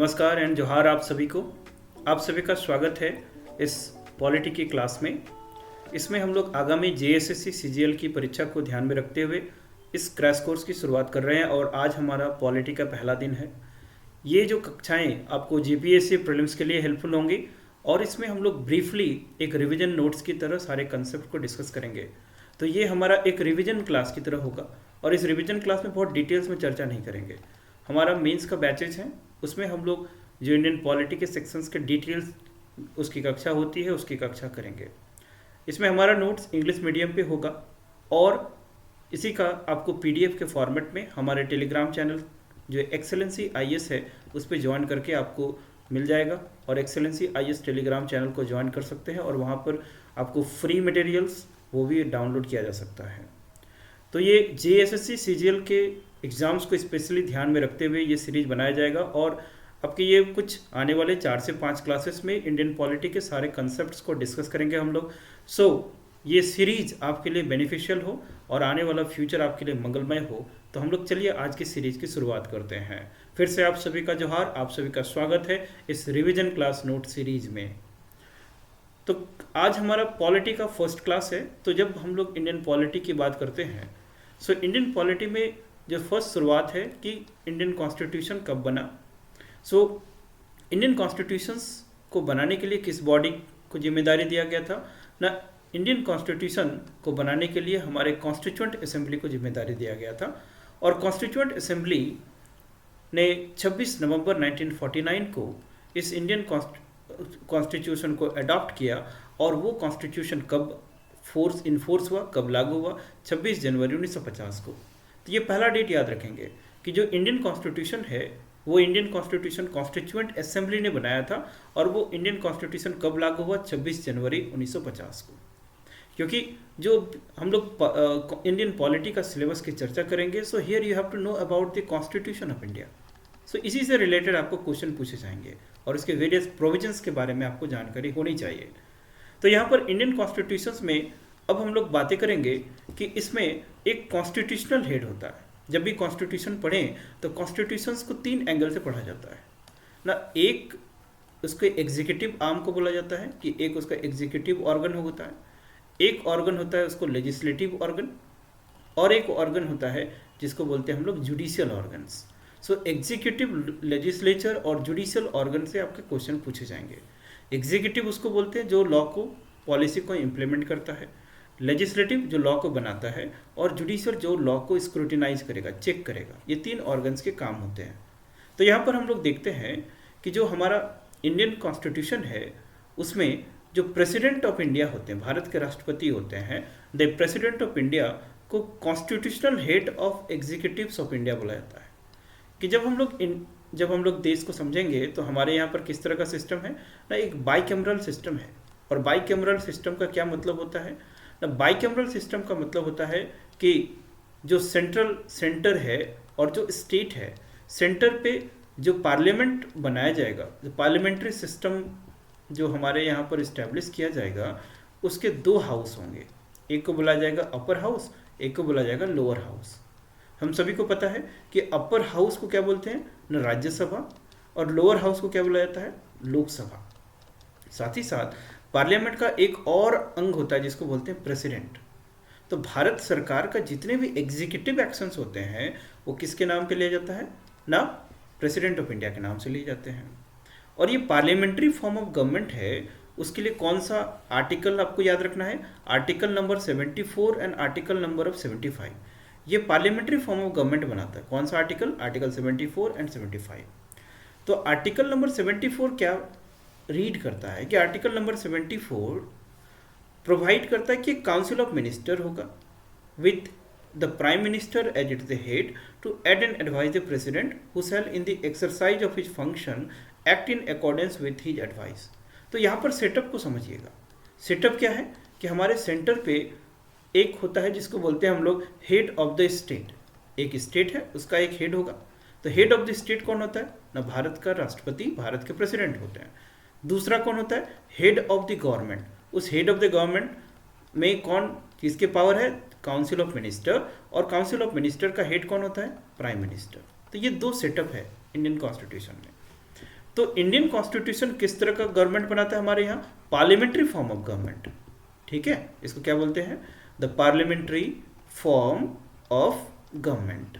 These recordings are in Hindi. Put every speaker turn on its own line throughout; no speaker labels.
नमस्कार एंड जोहार आप सभी को। आप सभी का स्वागत है इस पॉलिटी की क्लास में। इसमें हम लोग आगामी जेएसएससी सीजीएल की परीक्षा को ध्यान में रखते हुए इस क्रैश कोर्स की शुरुआत कर रहे हैं और आज हमारा पॉलिटी का पहला दिन है। ये जो कक्षाएं आपको जीपीएससी प्रीलिम्स के लिए हेल्पफुल होंगी और इसमें हम लोग ब्रीफली एक रिवीजन नोट्स की तरह सारे कंसेप्ट को डिस्कस करेंगे। तो ये हमारा एक रिवीजन क्लास की तरह होगा और इस रिवीजन क्लास में बहुत डिटेल्स में चर्चा नहीं करेंगे। हमारा मेंस का बैचेज है, उसमें हम लोग जो इंडियन पॉलिटी के सेक्शंस के डिटेल्स उसकी कक्षा होती है उसकी कक्षा करेंगे। इसमें हमारा नोट्स इंग्लिश मीडियम पे होगा और इसी का आपको पीडीएफ के फॉर्मेट में हमारे टेलीग्राम चैनल जो एक्सेलेंसी आईएएस है उस पर ज्वाइन करके आपको मिल जाएगा और एक्सेलेंसी आईएएस टेलीग्राम चैनल को ज्वाइन कर सकते हैं और वहाँ पर आपको फ्री मटेरियल्स वो भी डाउनलोड किया जा सकता है। तो ये जेएसएससी सीजीएल के एग्ज़ाम्स को स्पेशली ध्यान में रखते हुए ये सीरीज बनाया जाएगा और आपके ये कुछ आने वाले 4 से 5 क्लासेस में इंडियन पॉलिटी के सारे कंसेप्ट्स को डिस्कस करेंगे हम लोग। ये सीरीज आपके लिए बेनिफिशियल हो और आने वाला फ्यूचर आपके लिए मंगलमय हो। तो हम लोग चलिए आज की सीरीज की शुरुआत करते हैं। फिर से आप सभी का जोहार, आप सभी का स्वागत है इस रिवीजन क्लास नोट सीरीज में। तो आज हमारा पॉलिटी का फर्स्ट क्लास है। तो जब हम लोग इंडियन पॉलिटी की बात करते हैं इंडियन पॉलिटी में जो फर्स्ट शुरुआत है कि इंडियन कॉन्स्टिट्यूशन कब बना। इंडियन कॉन्स्टिट्यूशंस को बनाने के लिए किस बॉडी को जिम्मेदारी दिया गया था ना। इंडियन कॉन्स्टिट्यूशन को बनाने के लिए हमारे कॉन्स्टिट्यूएंट असेंबली को जिम्मेदारी दिया गया था और कॉन्स्टिट्यूएंट असेंबली ने 26 नवंबर 1949 को इस इंडियन कॉन्स्टिट्यूशन को अडॉप्ट किया और वो कॉन्स्टिट्यूशन कब इनफोर्स हुआ, कब लागू हुआ, 26 जनवरी 1950 को। तो ये पहला डेट याद रखेंगे कि जो इंडियन कॉन्स्टिट्यूशन है वो इंडियन कॉन्स्टिट्यूशन कॉन्स्टिट्यूएंट असेंबली ने बनाया था और वो इंडियन कॉन्स्टिट्यूशन कब लागू हुआ, 26 जनवरी 1950 को। क्योंकि जो हम लोग इंडियन पॉलिटी का सिलेबस की चर्चा करेंगे here you have to know about the constitution of India. इसी से रिलेटेड आपको क्वेश्चन पूछे जाएंगे और इसके वेरियस प्रोविजंस के बारे में आपको जानकारी होनी चाहिए। तो यहाँ पर इंडियन कॉन्स्टिट्यूशंस में अब हम लोग बातें करेंगे कि इसमें एक कॉन्स्टिट्यूशनल हेड होता है। जब भी कॉन्स्टिट्यूशन पढ़ें तो कॉन्स्टिट्यूशंस को 3 एंगल से पढ़ा जाता है ना। एक उसको एग्जीक्यूटिव आर्म को बोला जाता है कि एक उसका एग्जीक्यूटिव ऑर्गन होता है, एक ऑर्गन होता है उसको लेजिस्लेटिव ऑर्गन और एक ऑर्गन होता है जिसको बोलते हैं हम लोग जुडिशियल ऑर्गन्स। एग्जीक्यूटिव, लेजिस्लेचर और जुडिशियल ऑर्गन से आपके क्वेश्चन पूछे जाएंगे। एग्जीक्यूटिव उसको बोलते हैं जो लॉ को, पॉलिसी को इम्प्लीमेंट करता है, लेजिस्लेटिव जो लॉ को बनाता है और जुडिशियल जो लॉ को स्क्रूटिनाइज करेगा, चेक करेगा। ये 3 ऑर्गन्स के काम होते हैं। तो यहाँ पर हम लोग देखते हैं कि जो हमारा इंडियन कॉन्स्टिट्यूशन है उसमें जो प्रेसिडेंट ऑफ इंडिया होते हैं, भारत के राष्ट्रपति होते हैं, द प्रेसिडेंट ऑफ इंडिया को constitutional head of executives of India बोला जाता है। कि जब हम लोग देश को समझेंगे तो हमारे यहाँ पर किस तरह का सिस्टम है ना, एक बाइकैमरल सिस्टम है। और बाइकैमरल सिस्टम का क्या मतलब होता है ना, बाइकैमरल सिस्टम का मतलब होता है कि जो सेंटर है और जो स्टेट है, सेंटर पे जो पार्लियामेंट बनाया जाएगा, जो पार्लियामेंट्री सिस्टम जो हमारे यहाँ पर इस्टेब्लिश किया जाएगा उसके 2 हाउस होंगे। एक को बोला जाएगा अपर हाउस, एक को बोला जाएगा लोअर हाउस। हम सभी को पता है कि अपर हाउस को क्या बोलते हैं ना, राज्यसभा, और लोअर हाउस को क्या बोला जाता है, लोकसभा। साथ ही साथ पार्लियामेंट का एक और अंग होता है जिसको बोलते हैं प्रेसिडेंट। तो भारत सरकार का जितने भी एग्जीक्यूटिव एक्शंस होते हैं वो किसके नाम पे लिया जाता है ना, प्रेसिडेंट ऑफ इंडिया के नाम से लिए जाते हैं। और ये पार्लियामेंट्री फॉर्म ऑफ गवर्नमेंट है, उसके लिए कौन सा आर्टिकल आपको याद रखना है, article number 74 and article number of 75। ये पार्लियामेंट्री फॉर्म ऑफ गवर्नमेंट बनाता है। कौन सा आर्टिकल, आर्टिकल 74 एंड 75। तो आर्टिकल नंबर 74 क्या रीड करता है कि आर्टिकल नंबर 74 प्रोवाइड करता है कि काउंसिल ऑफ मिनिस्टर होगा with the prime minister as it the head to aid and advise the president who shall in the exercise of his function act in accordance with his advice. तो यहाँ पर सेटअप को समझिएगा। सेटअप क्या है कि हमारे सेंटर पे एक होता है जिसको बोलते हैं हम लोग हेड ऑफ द स्टेट। एक स्टेट है उसका एक हेड होगा। तो हेड ऑफ द स्टेट कौन होता है ना, भारत का राष्ट्रपति, भारत के प्रेसिडेंट होते हैं। दूसरा कौन होता है, हेड ऑफ द गवर्नमेंट। उस हेड ऑफ द गवर्नमेंट में कौन, किसके पावर है, काउंसिल ऑफ मिनिस्टर, और काउंसिल ऑफ मिनिस्टर का हेड कौन होता है, प्राइम मिनिस्टर। तो ये 2 सेटअप है इंडियन कॉन्स्टिट्यूशन में। तो इंडियन कॉन्स्टिट्यूशन किस तरह का गवर्नमेंट बनाता है हमारे यहाँ? पार्लियामेंट्री फॉर्म ऑफ गवर्नमेंट, ठीक है, इसको क्या बोलते हैं? The parliamentary form of government.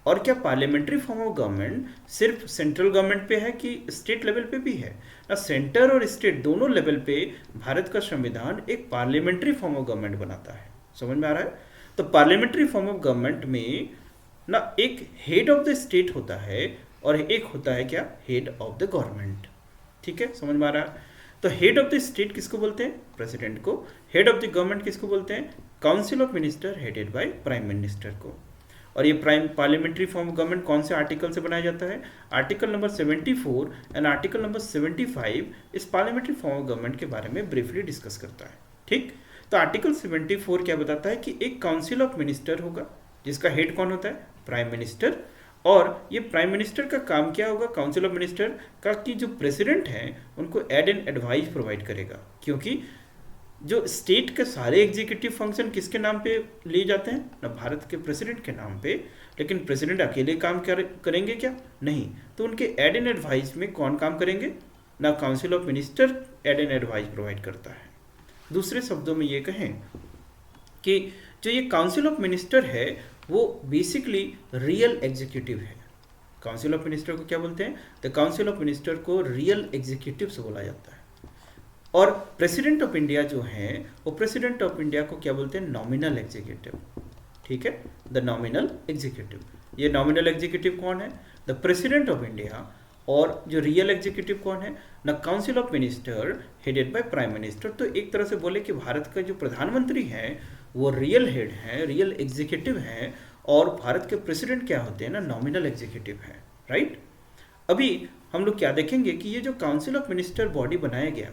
और क्या पार्लियामेंट्री फॉर्म ऑफ गवर्नमेंट सिर्फ सेंट्रल गवर्नमेंट पे है कि स्टेट लेवल पे भी है? ना, सेंटर और स्टेट दोनों लेवल पे भारत का संविधान एक पार्लियामेंट्री फॉर्म ऑफ गवर्नमेंट बनाता है। समझ में आ रहा है? तो पार्लियामेंट्री फॉर्म ऑफ गवर्नमेंट में ना एक हेड ऑफ द स्टेट होता है और एक होता है क्या? Head of the government. ठीक है, समझ में आ रहा है? तो हेड ऑफ द स्टेट किसको बोलते हैं? प्रेसिडेंट को। हेड ऑफ द गवर्नमेंट किसको बोलते हैं? Council of minister headed by prime minister को। और ये पार्लियामेंट्री फॉर्म ऑफ गवर्नमेंट कौन से आर्टिकल से बनाया जाता है? Article number 74 and article number 75 इस पार्लियामेंट्री फॉर्म ऑफ गवर्नमेंट के बारे में ब्रीफली डिस्कस करता है। ठीक, तो आर्टिकल 74 क्या बताता है कि एक काउंसिल ऑफ मिनिस्टर होगा जिसका हेड कौन होता है? Prime minister. और ये प्राइम मिनिस्टर का काम क्या होगा? काउंसिल ऑफ मिनिस्टर का कि जो प्रेसिडेंट हैं उनको एड एंड एडवाइस प्रोवाइड करेगा, क्योंकि जो स्टेट के सारे एग्जीक्यूटिव फंक्शन किसके नाम पे लिए जाते हैं? ना, भारत के प्रेसिडेंट के नाम पे। लेकिन प्रेसिडेंट अकेले काम करेंगे क्या? नहीं। तो उनके एड एंड एडवाइस में कौन काम करेंगे? ना, council of minister aid and advise provide करता है। दूसरे शब्दों में ये कहें कि जो ये काउंसिल ऑफ मिनिस्टर है वो बेसिकली रियल एग्जीक्यूटिव है। काउंसिल ऑफ मिनिस्टर को क्या बोलते हैं? द काउंसिल ऑफ मिनिस्टर को रियल एग्जीक्यूटिव से बोला जाता है। और प्रेसिडेंट ऑफ इंडिया जो है वो प्रेसिडेंट ऑफ इंडिया को क्या बोलते हैं? Nominal executive. ठीक है, द नॉमिनल एग्जीक्यूटिव। ये नॉमिनल एग्जीक्यूटिव कौन है? The president of India. और जो रियल एग्जीक्यूटिव कौन है? ना, council of minister headed by prime minister. तो एक तरह से बोले कि भारत का जो प्रधानमंत्री है वो रियल हेड है, रियल एग्जीक्यूटिव है, और भारत के प्रेसिडेंट क्या होते हैं? ना, नॉमिनल एग्जीक्यूटिव है। राइट। अभी हम लोग क्या देखेंगे कि ये जो काउंसिल ऑफ मिनिस्टर बॉडी बनाया गया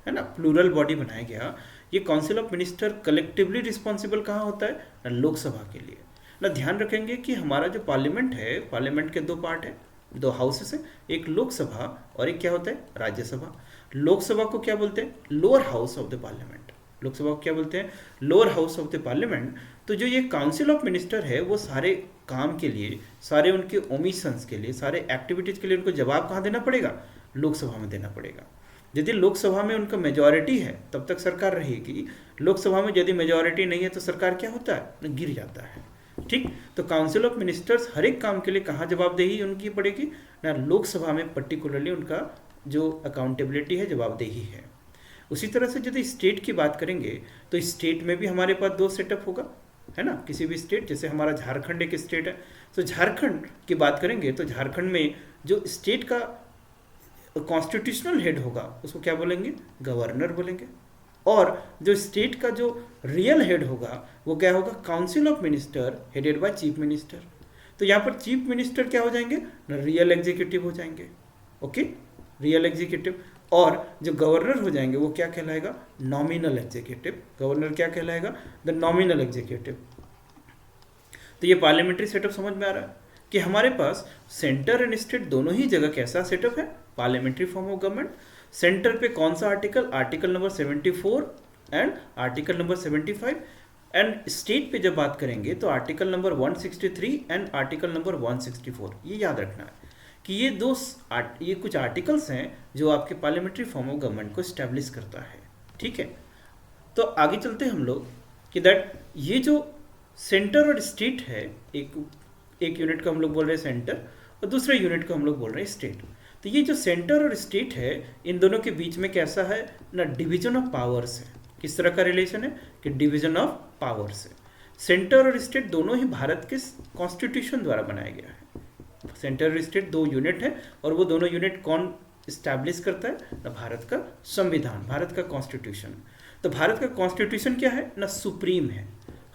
है ना, प्लूरल बॉडी बनाया गया, ये council of minister collectively responsible कहाँ होता है? ना, लोकसभा के लिए। ना, ध्यान रखेंगे कि हमारा जो पार्लियामेंट है, पार्लियामेंट के दो पार्ट है, दो हाउसेस है, एक लोकसभा और एक क्या होता है? राज्यसभा। लोकसभा को क्या बोलते हैं? Lower house of the parliament. Lok Sabha को क्या बोलते हैं? Lower house of the parliament. तो जो ये काउंसिल ऑफ मिनिस्टर है वो सारे काम के लिए, सारे उनके ओमिशंस के लिए, सारे एक्टिविटीज के लिए उनको जवाब कहाँ देना पड़ेगा? लोकसभा में देना पड़ेगा। यदि लोकसभा में उनका मेजॉरिटी है तब तक सरकार रहेगी, लोकसभा में यदि मेजॉरिटी नहीं है तो सरकार क्या होता है? गिर जाता है। ठीक, तो काउंसिल ऑफ मिनिस्टर्स हर एक काम के लिए कहाँ जवाबदेही उनकी पड़ेगी? ना, लोकसभा में पर्टिकुलरली उनका जो अकाउंटेबिलिटी है, जवाबदेही है। उसी तरह से यदि स्टेट की बात करेंगे तो स्टेट में भी हमारे पास दो सेटअप होगा, है ना। किसी भी स्टेट, जैसे हमारा झारखंड एक स्टेट है, तो झारखंड की बात करेंगे तो झारखंड में जो स्टेट का कॉन्स्टिट्यूशनल हेड होगा उसको क्या बोलेंगे? गवर्नर बोलेंगे। और जो स्टेट का जो रियल हेड होगा वो क्या होगा? Council of minister headed by chief minister. तो यहाँ पर चीफ मिनिस्टर क्या हो जाएंगे? रियल एग्जीक्यूटिव हो जाएंगे। Okay, real executive. और जो गवर्नर हो जाएंगे वो क्या कहलाएगा? Nominal executive. गवर्नर क्या कहलाएगा? The nominal executive. तो ये पार्लियामेंट्री सेटअप समझ में आ रहा है कि हमारे पास सेंटर एंड स्टेट दोनों ही जगह कैसा सेटअप है? Parliamentary form of government. Centre पे कौन सा article? Article number 74 and article number 75। And state पे जब बात करेंगे तो article number 163 and article number 164। ये याद रखना है कि ये कुछ आर्टिकल्स हैं जो आपके पार्लियामेंट्री फॉर्म ऑफ गवर्नमेंट को स्टैब्लिश करता है। ठीक है, तो आगे चलते हैं हम लोग कि दैट ये जो सेंटर और स्टेट है, एक यूनिट को हम लोग बोल रहे हैं सेंटर और दूसरे यूनिट को हम लोग बोल रहे हैं स्टेट। तो ये जो सेंटर और स्टेट है इन दोनों के बीच में कैसा है ना? डिवीजन ऑफ पावर्स है। किस तरह का रिलेशन है? कि डिवीजन ऑफ पावर्स है। सेंटर और स्टेट दोनों ही भारत के कॉन्स्टिट्यूशन द्वारा बनाया गया है। सेंटर और स्टेट दो यूनिट है और वो दोनों यूनिट कौन स्टैब्लिश करता है? ना, भारत का संविधान, भारत का कॉन्स्टिट्यूशन। तो भारत का कॉन्स्टिट्यूशन क्या है? ना, सुप्रीम है।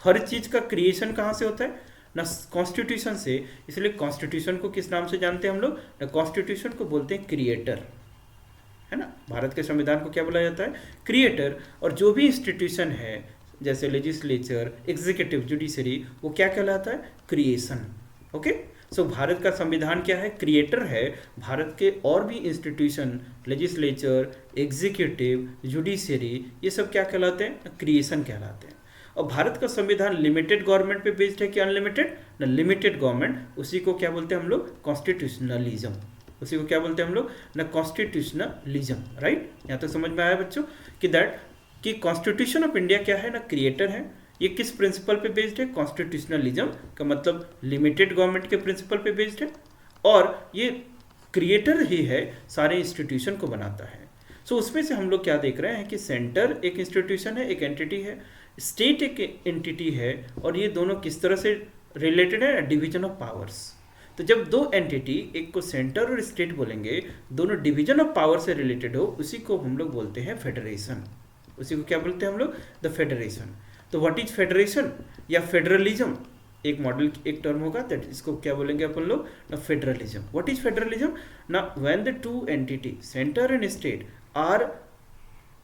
हर चीज का क्रिएशन कहाँ से होता है? ना, कॉन्स्टिट्यूशन से। इसलिए कॉन्स्टिट्यूशन को किस नाम से जानते हैं हम लोग? ना, कॉन्स्टिट्यूशन को बोलते हैं क्रिएटर, है ना। भारत के संविधान को क्या बोला जाता है? क्रिएटर। और जो भी इंस्टीट्यूशन है जैसे लेजिस्लेचर, एग्जीक्यूटिव, जुडिशरी, वो क्या कहलाता है? क्रिएशन। ओके, सो भारत का संविधान क्या है? क्रिएटर है। भारत के और भी इंस्टीट्यूशन, लेजिस्लेचर, एग्जीक्यूटिव, जुडिशरी, ये सब क्या कहलाते हैं? क्रिएशन कहलाते हैं। और भारत का संविधान लिमिटेड गवर्नमेंट पे बेस्ड है कि अनलिमिटेड? ना, लिमिटेड गवर्नमेंट। उसी को क्या बोलते हैं हम लोग? कॉन्स्टिट्यूशनलिज्म। उसी को क्या बोलते हैं हम लोग ना कॉन्स्टिट्यूशनलिज्म, राइट। यहाँ तक समझ में आया बच्चों कि कॉन्स्टिट्यूशन ऑफ इंडिया क्या है ना, क्रिएटर है। ये किस प्रिंसिपल पे बेस्ड है, कॉन्स्टिट्यूशनलिज्म का मतलब लिमिटेड गवर्नमेंट के प्रिंसिपल पे बेस्ड है, और ये क्रिएटर ही है, सारे इंस्टीट्यूशन को बनाता है। सो उसमें से हम लोग क्या देख रहे हैं कि सेंटर एक इंस्टीट्यूशन है, एक एंटिटी है, स्टेट एक एंटिटी है, और ये दोनों किस तरह से रिलेटेड है, डिवीजन ऑफ पावर्स। तो जब दो एंटिटी, एक को सेंटर और स्टेट बोलेंगे, दोनों डिवीजन ऑफ पावर से रिलेटेड हो, उसी को हम लोग बोलते हैं फेडरेशन। उसी को क्या बोलते हैं हम लोग, द फेडरेशन। तो व्हाट इज फेडरेशन या फेडरलिज्म, एक मॉडल, एक टर्म होगा, दैट इसको क्या बोलेंगे अपन लोग ना, फेडरलिज्म। व्हाट इज फेडरलिज्म ना, when the two entity centre and state are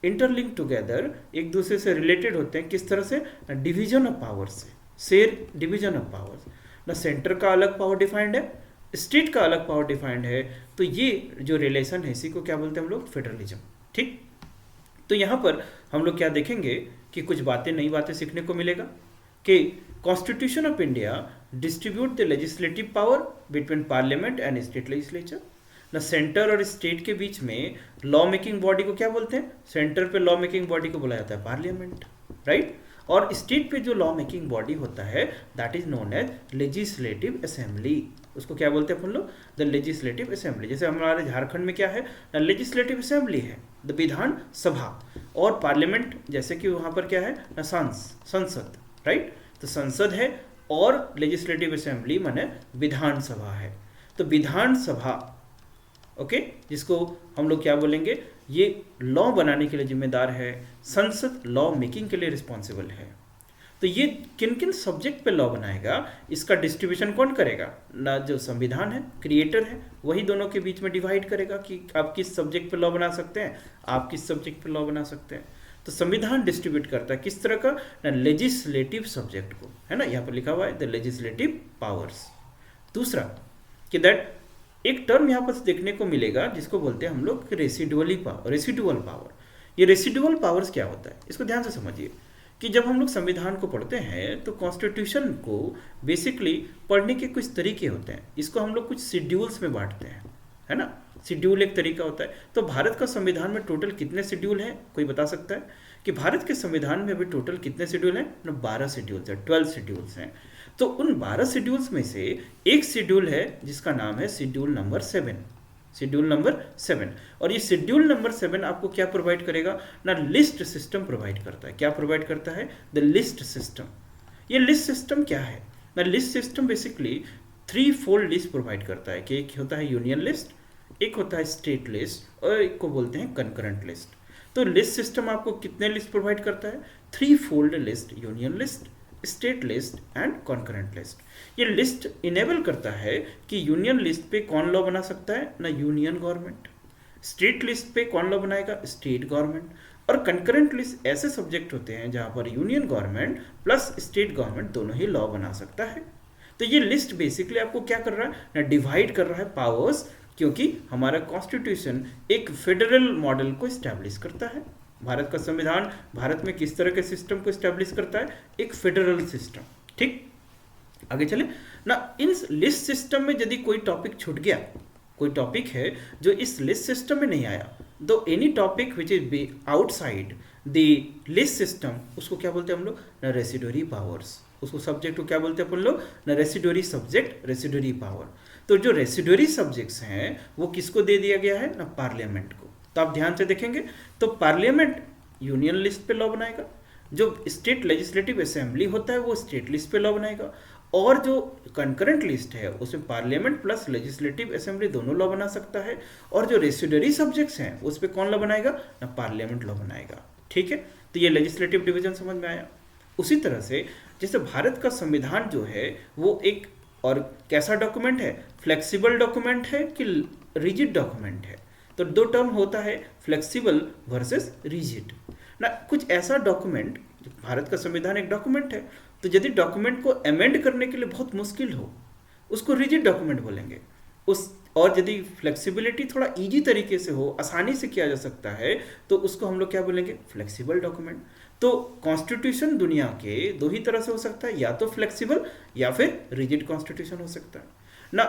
interlink together, एक दूसरे से रिलेटेड होते हैं, किस तरह से, डिवीजन ऑफ पावर से, शेयर डिवीजन ऑफ पावर ना, सेंटर का अलग पावर डिफाइंड है, स्टेट का अलग पावर डिफाइंड है। तो ये जो रिलेशन है इसी को क्या बोलते हैं हम लोग, फेडरलिज्म, ठीक। तो यहाँ पर हम लोग क्या देखेंगे कि कुछ बातें, नई बातें सीखने को मिलेगा कि constitution of India distribute the legislative power between parliament and state legislature ना, सेंटर और स्टेट के बीच में लॉ मेकिंग बॉडी को क्या बोलते हैं, सेंटर पे लॉ मेकिंग बॉडी को बोला जाता है पार्लियामेंट, राइट, और स्टेट पे जो लॉ मेकिंग बॉडी होता है that is known as legislative assembly. उसको क्या बोलते हैं अपन लोग, द लेजिस्लेटिव असेंबली। जैसे हमारे झारखंड में क्या है, लेजिस्लेटिव असेंबली है, द विधान सभा, और पार्लियामेंट जैसे कि वहाँ पर क्या है ना, संसद, राइट। तो संसद है और लेजिस्लेटिव असेंबली माने विधान सभा है। तो विधान सभा, ओके, जिसको हम लोग क्या बोलेंगे, ये लॉ बनाने के लिए जिम्मेदार है, संसद लॉ मेकिंग के लिए रिस्पॉन्सिबल है। तो ये किन किन सब्जेक्ट पे लॉ बनाएगा, इसका डिस्ट्रीब्यूशन कौन करेगा ना, जो संविधान है, क्रिएटर है, वही दोनों के बीच में डिवाइड करेगा कि आप किस सब्जेक्ट पे लॉ बना सकते हैं, आप किस सब्जेक्ट पे लॉ बना सकते हैं। तो संविधान डिस्ट्रीब्यूट करता है किस तरह का ना, लेजिस्लेटिव सब्जेक्ट को, है ना, यहाँ पर लिखा हुआ है द लेजिस्लेटिव पावर्स। दूसरा कि दैट एक टर्म यहाँ पर देखने को मिलेगा जिसको बोलते हैं हम लोग रेसिडुअल पावर। ये रेसिडुअल पावर्स क्या होता है, इसको ध्यान से समझिए कि जब हम लोग संविधान को पढ़ते हैं तो कॉन्स्टिट्यूशन को बेसिकली पढ़ने के कुछ तरीके होते हैं। इसको हम लोग कुछ शेड्यूल्स में बांटते हैं, है ना, शेड्यूल एक तरीका होता है। तो भारत का संविधान में टोटल कितने शेड्यूल हैं, कोई बता सकता है कि भारत के संविधान में अभी टोटल कितने शेड्यूल हैं ना, 12 शेड्यूल्स हैं, 12 शेड्यूल्स हैं। तो उन 12 शेड्यूल्स में से एक शेड्यूल है जिसका नाम है शेड्यूल नंबर 7, शेड्यूल नंबर 7। और ये शेड्यूल नंबर 7 आपको क्या प्रोवाइड करेगा ना, लिस्ट सिस्टम प्रोवाइड करता है। क्या प्रोवाइड करता है, द लिस्ट सिस्टम। ये लिस्ट सिस्टम क्या है ना, list system basically 3 fold list provide करता है कि एक होता है यूनियन लिस्ट, एक होता है स्टेट लिस्ट, और एक को बोलते हैं कंकरेंट लिस्ट। तो लिस्ट सिस्टम आपको कितने लिस्ट प्रोवाइड करता है, 3 fold list, union list, state list and concurrent list. ये लिस्ट इनेबल करता है कि यूनियन लिस्ट पे कौन लॉ बना सकता है ना, यूनियन गवर्नमेंट, स्टेट लिस्ट पे कौन लॉ बनाएगा, स्टेट गवर्नमेंट, और कंकरेंट लिस्ट ऐसे सब्जेक्ट होते हैं जहां पर union government plus state government दोनों ही लॉ बना सकता है। तो ये लिस्ट बेसिकली आपको क्या कर रहा है ना, डिवाइड कर रहा है पावर्स, क्योंकि हमारा कॉन्स्टिट्यूशन एक फेडरल मॉडल को स्टैब्लिश करता है। भारत का संविधान भारत में किस तरह के सिस्टम को स्टैब्लिश करता है, एक फेडरल सिस्टम, ठीक। आगे चले ना, इन लिस्ट सिस्टम में यदि कोई टॉपिक छूट गया, कोई टॉपिक है जो इस लिस्ट सिस्टम में नहीं आया, दो any topic which is outside the list system, उसको क्या बोलते हैं हम लोग ना, रेसिडुअरी पावर्स। उसको सब्जेक्ट को क्या बोलते हैं अपन लोग ना, रेसिडुअरी सब्जेक्ट, रेसिडुअरी पावर। तो जो रेसिडुअरी सब्जेक्ट्स हैं वो किसको दे दिया गया है ना, पार्लियामेंट को। तो आप ध्यान से देखेंगे तो पार्लियामेंट यूनियन लिस्ट पे लॉ बनाएगा, जो स्टेट लेजिस्लेटिव असेंबली होता है वो स्टेट लिस्ट पे लॉ बनाएगा, और जो कंकरेंट लिस्ट है उसमें पार्लियामेंट प्लस लेजिस्लेटिव असेंबली दोनों लॉ बना सकता है, और जो रेसिडुअरी सब्जेक्ट्स हैं उस पर कौन लॉ बनाएगा ना, पार्लियामेंट लॉ बनाएगा, ठीक है। तो ये लेजिस्लेटिव डिवीजन समझ में आया। उसी तरह से जैसे भारत का संविधान जो है वो एक और कैसा डॉक्यूमेंट है, फ्लेक्सिबल डॉक्यूमेंट है कि रिजिड डॉक्यूमेंट है। तो दो टर्म होता है, फ्लेक्सिबल वर्सेस रिजिड ना। कुछ ऐसा डॉक्यूमेंट, भारत का संविधान एक डॉक्यूमेंट है, तो यदि डॉक्यूमेंट को अमेंड करने के लिए बहुत मुश्किल हो उसको रिजिड डॉक्यूमेंट बोलेंगे। और यदि फ्लेक्सिबिलिटी थोड़ा इजी तरीके से हो, आसानी से किया जा सकता है, तो उसको हम लोग क्या बोलेंगे, फ्लेक्सिबल डॉक्यूमेंट। तो कॉन्स्टिट्यूशन दुनिया के दो ही तरह से हो सकता है, या तो फ्लेक्सिबल या फिर रिजिड कॉन्स्टिट्यूशन हो सकता है ना।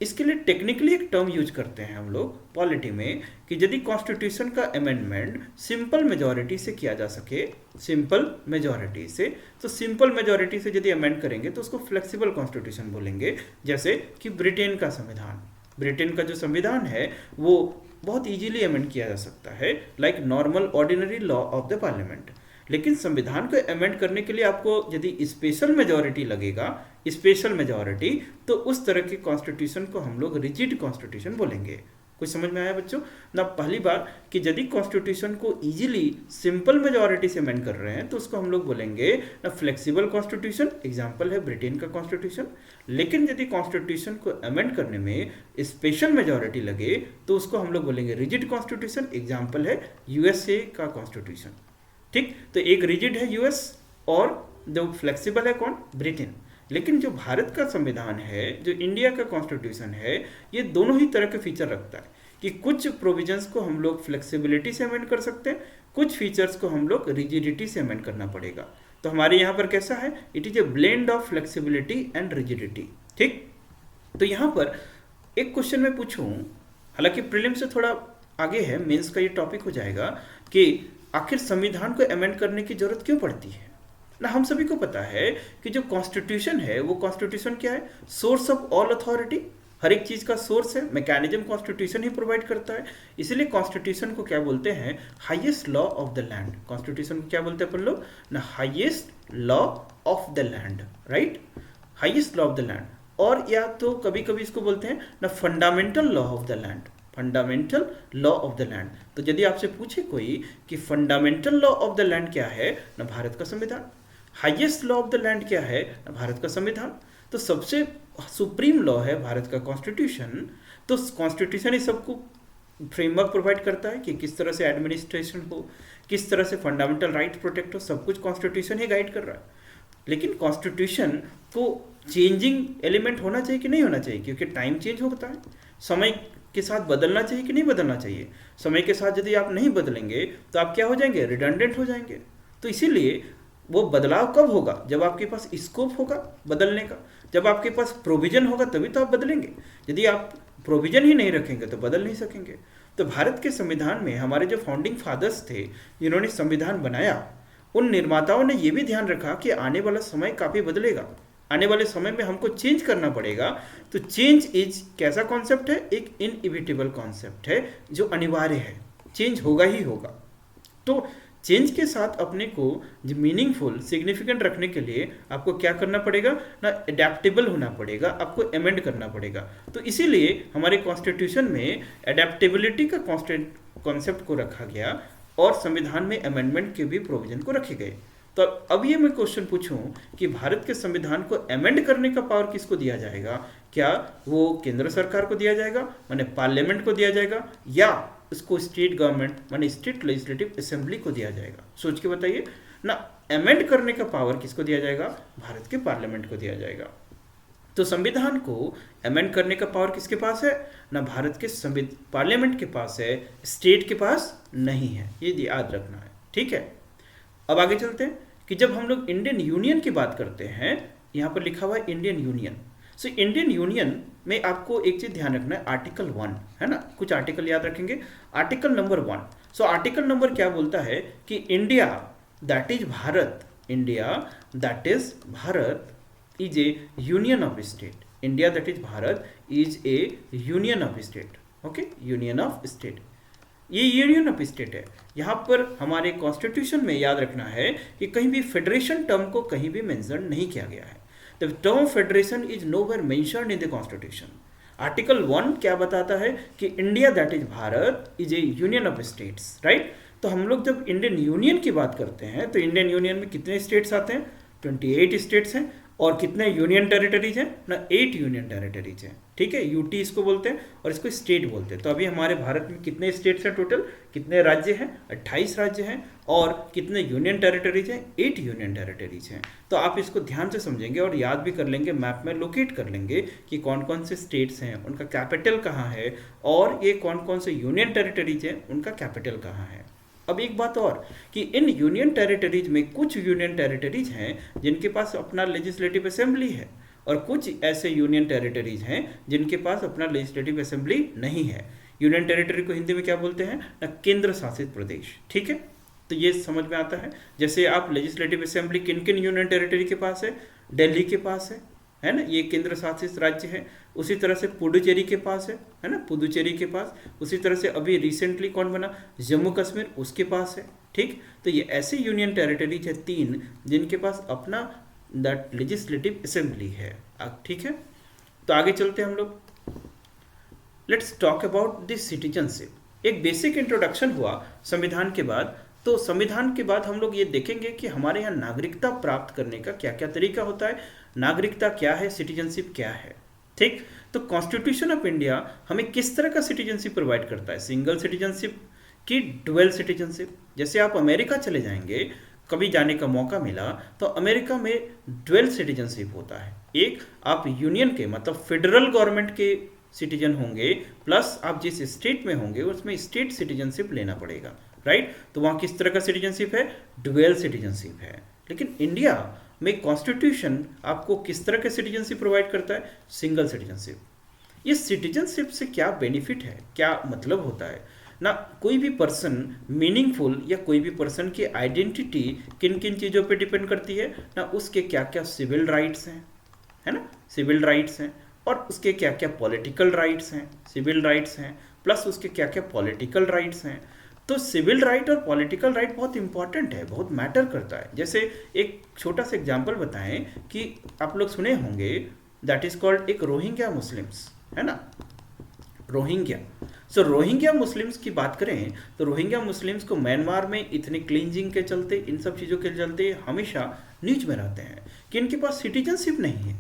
इसके लिए टेक्निकली एक टर्म यूज करते हैं हम लोग पॉलिटी में कि यदि कॉन्स्टिट्यूशन का अमेंडमेंट सिंपल मेजॉरिटी से किया जा सके, सिंपल मेजॉरिटी से, तो सिंपल मेजॉरिटी से यदि अमेंड करेंगे तो उसको फ्लेक्सिबल कॉन्स्टिट्यूशन बोलेंगे। जैसे कि ब्रिटेन का संविधान, ब्रिटेन का जो संविधान है वो बहुत इजीली अमेंड किया जा सकता है, like normal ordinary law of the parliament. लेकिन संविधान को अमेंड करने के लिए आपको यदि स्पेशल मेजॉरिटी लगेगा, स्पेशल मेजॉरिटी, तो उस तरह के कॉन्स्टिट्यूशन को हम लोग रिजिड कॉन्स्टिट्यूशन बोलेंगे। कुछ समझ में आया बच्चों ना? पहली बार कि यदि कॉन्स्टिट्यूशन को इजीली सिंपल मेजॉरिटी से अमेंड कर रहे हैं तो उसको हम लोग बोलेंगे ना फ्लेक्सिबल कॉन्स्टिट्यूशन, एग्जांपल है ब्रिटेन का कॉन्स्टिट्यूशन। लेकिन यदि कॉन्स्टिट्यूशन को अमेंड करने में स्पेशल मेजॉरिटी लगे तो उसको हम लोग बोलेंगे रिजिड कॉन्स्टिट्यूशन, एग्जांपल है यूएसए का कॉन्स्टिट्यूशन। ठीक, तो एक रिजिड है यूएस और जो फ्लेक्सिबल है कौन? ब्रिटेन। लेकिन जो भारत का संविधान है, जो इंडिया का कॉन्स्टिट्यूशन है, ये दोनों ही तरह के फीचर रखता है कि कुछ प्रोविजंस को हम लोग फ्लेक्सिबिलिटी से अमेंड कर सकते हैं, कुछ फीचर्स को हम लोग रिजिडिटी से अमेंड करना पड़ेगा। तो हमारे यहाँ पर कैसा है? It is a blend of flexibility and rigidity. ठीक, तो यहाँ पर एक क्वेश्चन मैं पूछूं, हालांकि प्रीलिम से थोड़ा आगे है, मेंस का ये टॉपिक हो जाएगा कि आखिर संविधान को अमेंड करने की जरूरत क्यों पड़ती है ना? हम सभी को पता है कि जो कॉन्स्टिट्यूशन है वो कॉन्स्टिट्यूशन क्या है? सोर्स ऑफ ऑल अथॉरिटी, हर एक चीज का सोर्स है, मैकेनिज्म कॉन्स्टिट्यूशन ही प्रोवाइड करता है। इसलिए कॉन्स्टिट्यूशन को क्या बोलते हैं? Highest law of the land. Constitution को क्या बोलते हैं अपन लोग ना? Highest law of the land, right? Highest law of the land, और या तो कभी कभी इसको बोलते हैं ना fundamental law of the land, fundamental law of the land. तो यदि आपसे पूछे कोई कि fundamental law of the land क्या है ना? भारत का संविधान। Highest law of the land क्या है ना? भारत का संविधान। तो सबसे सुप्रीम लॉ है भारत का कॉन्स्टिट्यूशन। तो कॉन्स्टिट्यूशन ही सबको फ्रेमवर्क प्रोवाइड करता है कि किस तरह से एडमिनिस्ट्रेशन हो, किस तरह से फंडामेंटल राइट प्रोटेक्ट हो, सब कुछ कॉन्स्टिट्यूशन ही गाइड कर रहा है। लेकिन कॉन्स्टिट्यूशन को चेंजिंग एलिमेंट होना चाहिए कि नहीं होना चाहिए? क्योंकि टाइम चेंज होता है, समय के साथ बदलना चाहिए कि नहीं बदलना चाहिए? समय के साथ यदि आप नहीं बदलेंगे तो आप क्या हो जाएंगे? रिडंडेंट हो जाएंगे। तो इसीलिए वो बदलाव कब होगा? जब आपके पास स्कोप होगा बदलने का, जब आपके पास प्रोविजन होगा तभी तो आप बदलेंगे। यदि आप प्रोविजन ही नहीं रखेंगे तो बदल नहीं सकेंगे। तो भारत के संविधान में हमारे जो फाउंडिंग फादर्स थे जिन्होंने संविधान बनाया, उन निर्माताओं ने ये भी ध्यान रखा कि आने वाला समय काफ़ी बदलेगा, आने वाले समय में हमको चेंज करना पड़ेगा। तो चेंज इज कैसा कॉन्सेप्ट है? एक इनइविटेबल कॉन्सेप्ट है जो अनिवार्य है, चेंज होगा ही होगा। तो चेंज के साथ अपने को मीनिंगफुल सिग्निफिकेंट रखने के लिए आपको क्या करना पड़ेगा ना? एडेप्टेबल होना पड़ेगा, आपको अमेंड करना पड़ेगा। तो इसीलिए हमारे कॉन्स्टिट्यूशन में एडेप्टेबिलिटी का कॉन्सेप्ट को रखा गया और संविधान में अमेंडमेंट के भी प्रोविजन को रखे गए। तो अब ये मैं क्वेश्चन पूछूं कि भारत के संविधान को अमेंड करने का पावर किसको दिया जाएगा? क्या वो केंद्र सरकार को दिया जाएगा, माने पार्लियामेंट को दिया जाएगा, या इसको स्टेट गवर्नमेंट माने स्टेट लेजिस्लेटिव असेंबली को दिया जाएगा? सोच के बताइए ना। अमेंड करने का पावर किसको दिया जाएगा? भारत के पार्लियामेंट को दिया जाएगा। तो संविधान को अमेंड करने का पावर किसके पास है ना? भारत के पार्लियामेंट के पास है, स्टेट के पास नहीं है। ये याद रखना है, ठीक है। अब आगे चलते हैं कि जब हम लोग इंडियन यूनियन की बात करते हैं, यहाँ पर लिखा हुआ है Indian union. So Indian union में आपको एक चीज ध्यान रखना है, आर्टिकल 1 है ना, कुछ आर्टिकल याद रखेंगे। Article number 1। So article number क्या बोलता है कि India that is Bharat, India that is Bharat is A union of state. India that is Bharat is A union of state. Okay, union of state, ये यूनियन ऑफ स्टेट है। यहाँ पर हमारे कॉन्स्टिट्यूशन में याद रखना है कि कहीं भी फेडरेशन टर्म को कहीं भी मेंशन नहीं किया गया है। The term federation is nowhere mentioned in the constitution. Article 1 क्या बताता है कि India that is Bharat is A union of states, right. तो हम लोग जब इंडियन यूनियन की बात करते हैं तो इंडियन यूनियन में कितने स्टेट्स आते हैं? 28 स्टेट्स हैं। और कितने यूनियन टेरिटरीज हैं ना? 8 यूनियन टेरिटरीज हैं, ठीक है। यूटी इसको बोलते हैं और इसको स्टेट बोलते हैं। तो अभी हमारे भारत में कितने स्टेट्स हैं टोटल? कितने राज्य हैं? 28 राज्य हैं। और कितने यूनियन टेरिटरीज हैं? 8 यूनियन टेरिटरीज हैं। तो आप इसको ध्यान से समझेंगे और याद भी कर लेंगे, मैप में लोकेट कर लेंगे कि कौन कौन से स्टेट्स हैं, उनका कैपिटल कहाँ है, और ये कौन कौन से यूनियन टेरिटरीज हैं, उनका कैपिटल कहाँ है। अब एक बात और कि इन यूनियन टेरिटरीज में कुछ यूनियन टेरिटरीज हैं जिनके पास अपना लेजिस्लेटिव असेंबली है और कुछ ऐसे यूनियन टेरिटरीज हैं जिनके पास अपना लेजिस्लेटिव असेंबली नहीं है। यूनियन टेरिटरी को हिंदी में क्या बोलते हैं ना, केंद्र शासित प्रदेश। ठीक है, तो ये समझ में आता है। जैसे आप लेजिस्लेटिव असेंबली किन किन यूनियन टेरिटरी के पास है, दिल्ली के पास है ना, ये केंद्र शासित राज्य है। उसी तरह से पुडुचेरी के पास है ना, पुडुचेरी के पास। उसी तरह से अभी रिसेंटली कौन बना, जम्मू कश्मीर, उसके पास है। ठीक, तो ये ऐसे यूनियन टेरिटरीज है 3 जिनके पास अपना दैट लेजिस्लेटिव असेंबली है। ठीक है, तो आगे चलते हैं हम लोग। Let's talk about this citizenship. एक बेसिक इंट्रोडक्शन हुआ संविधान के बाद। तो संविधान के बाद हम लोग ये देखेंगे कि हमारे यहाँ नागरिकता प्राप्त करने का क्या क्या तरीका होता है, नागरिकता क्या है, सिटीजनशिप क्या है। ठीक, तो कॉन्स्टिट्यूशन ऑफ इंडिया हमें किस तरह का सिटीजनशिप प्रोवाइड करता है, सिंगल सिटीजनशिप की डुअल सिटीजनशिप। जैसे आप अमेरिका चले जाएंगे, कभी जाने का मौका मिला तो अमेरिका में डुअल सिटीजनशिप होता है। एक आप यूनियन के मतलब फेडरल गवर्नमेंट के सिटीजन होंगे, प्लस आप जिस स्टेट में होंगे उसमें स्टेट सिटीजनशिप लेना पड़ेगा, राइट। तो वहाँ किस तरह का सिटीजनशिप है, डुअल सिटीजनशिप है। लेकिन इंडिया में कॉन्स्टिट्यूशन आपको किस तरह का सिटीजनशिप प्रोवाइड करता है, सिंगल सिटीजनशिप। ये सिटीजनशिप से क्या बेनिफिट है, क्या मतलब होता है ना, कोई भी पर्सन मीनिंगफुल या कोई भी पर्सन की आइडेंटिटी किन किन चीज़ों पे डिपेंड करती है ना, उसके क्या क्या सिविल राइट्स हैं, है ना, सिविल राइट्स हैं, और उसके क्या क्या पॉलिटिकल राइट्स हैं, सिविल राइट्स हैं, प्लस उसके क्या क्या पॉलिटिकल राइट्स हैं। तो सिविल राइट और पॉलिटिकल राइट बहुत इंपॉर्टेंट है, बहुत मैटर करता है। जैसे एक छोटा सा एग्जांपल बताएं कि आप लोग सुने होंगे, दैट इज कॉल्ड एक रोहिंग्या मुस्लिम्स, है ना, रोहिंग्या। सो रोहिंग्या मुस्लिम्स की बात करें तो रोहिंग्या मुस्लिम्स को म्यांमार में इतने क्लींजिंग के चलते, इन सब चीज़ों के चलते हमेशा न्यूज में रहते हैं कि इनके पास सिटीजनशिप नहीं है।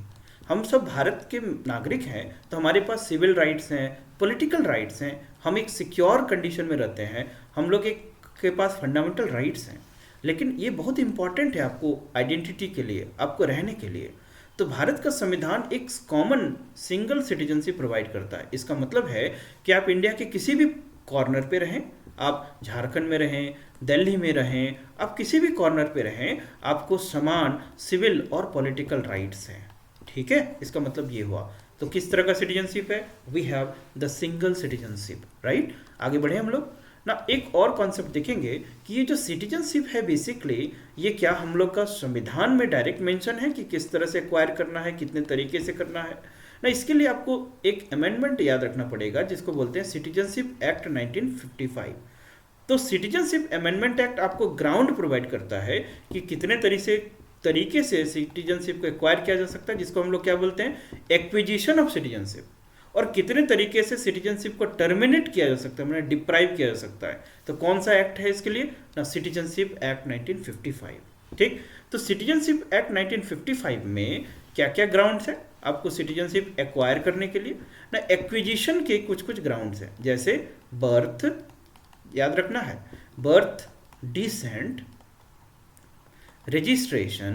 हम सब भारत के नागरिक हैं तो हमारे पास सिविल राइट्स हैं, पॉलिटिकल राइट्स हैं, हम एक सिक्योर कंडीशन में रहते हैं, हम लोग एक के पास फंडामेंटल राइट्स हैं। लेकिन ये बहुत इंपॉर्टेंट है आपको आइडेंटिटी के लिए, आपको रहने के लिए। तो भारत का संविधान एक कॉमन सिंगल सिटीजनशिप प्रोवाइड करता है। इसका मतलब है कि आप इंडिया के किसी भी कॉर्नर पे रहें, आप झारखंड में रहें, दिल्ली में रहें, आप किसी भी कॉर्नर पे रहें, आपको समान सिविल और पॉलिटिकल राइट्स हैं। ठीक है, इसका मतलब ये हुआ। तो किस तरह का सिटीजनशिप है, we have the single citizenship, right. आगे बढ़े हम लोग ना, एक और कॉन्सेप्ट देखेंगे कि ये जो सिटीजनशिप है बेसिकली ये क्या हम लोग का संविधान में डायरेक्ट मेंशन है कि किस तरह से एक्वायर करना है, कितने तरीके से करना है ना। इसके लिए आपको एक अमेंडमेंट याद रखना पड़ेगा जिसको बोलते हैं सिटीजनशिप एक्ट 1955। तो सिटीजनशिप अमेंडमेंट एक्ट आपको ग्राउंड प्रोवाइड करता है कि कितने तरीके से सिटीजनशिप को एक्वायर किया जा सकता है, जिसको हम लोग क्या बोलते हैं, एक्विजिशन ऑफ सिटीजनशिप, और कितने तरीके से सिटीजनशिप को टर्मिनेट किया जा सकता है, मतलब डिप्राइव किया जा सकता है। तो कौन सा एक्ट है इसके लिए ना, सिटीजनशिप एक्ट 1955। ठीक, तो सिटीजनशिप एक्ट 1955 में क्या क्या ग्राउंड्स हैं आपको सिटीजनशिप एक्वायर करने के लिए ना, एक्विजिशन के कुछ कुछ ग्राउंड्स हैं, जैसे बर्थ, याद रखना है, birth, descent, registration,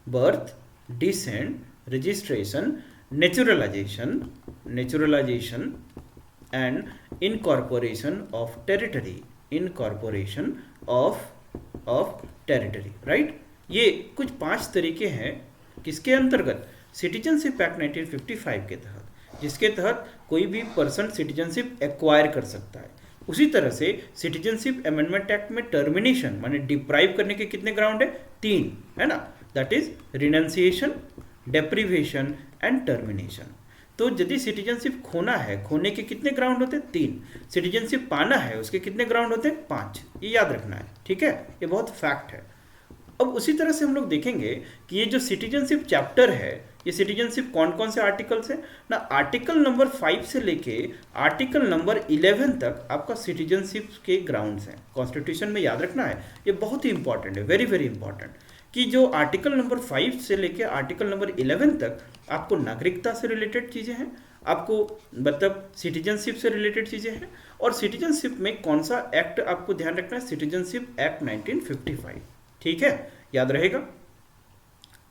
birth, descent, registration, naturalization and incorporation of territory, right. ये कुछ 5 तरीके हैं किसके अंतर्गत, सिटीजनशिप एक्ट 1955 के तहत, जिसके तहत कोई भी पर्सन सिटीजनशिप एक्वायर कर सकता है। उसी तरह से सिटीजनशिप अमेंडमेंट एक्ट में टर्मिनेशन माने डिप्राइव करने के कितने ग्राउंड है, 3, है ना, that is renunciation, deprivation and termination. तो यदि सिटीजनशिप खोना है, खोने के कितने ग्राउंड होते हैं, 3। सिटीजनशिप पाना है, उसके कितने ग्राउंड होते हैं, 5। ये याद रखना है, ठीक है, ये बहुत फैक्ट है। अब उसी तरह से हम लोग देखेंगे कि ये जो सिटीजनशिप चैप्टर है, ये सिटीजनशिप कौन कौन से आर्टिकल्स हैं ना, आर्टिकल नंबर 5 से लेके आर्टिकल नंबर 11 तक आपका सिटीजनशिप के ग्राउंड्स हैं। कॉन्स्टिट्यूशन में याद रखना है, ये बहुत ही इंपॉर्टेंट है, वेरी वेरी इंपॉर्टेंट, कि जो आर्टिकल नंबर 5 से लेके आर्टिकल नंबर 11 तक आपको नागरिकता से रिलेटेड चीज़ें हैं, आपको मतलब सिटीजनशिप से रिलेटेड चीज़ें हैं। और सिटीजनशिप में कौन सा एक्ट आपको ध्यान रखना है, सिटीजनशिप एक्ट 1955, ठीक है, याद रहेगा।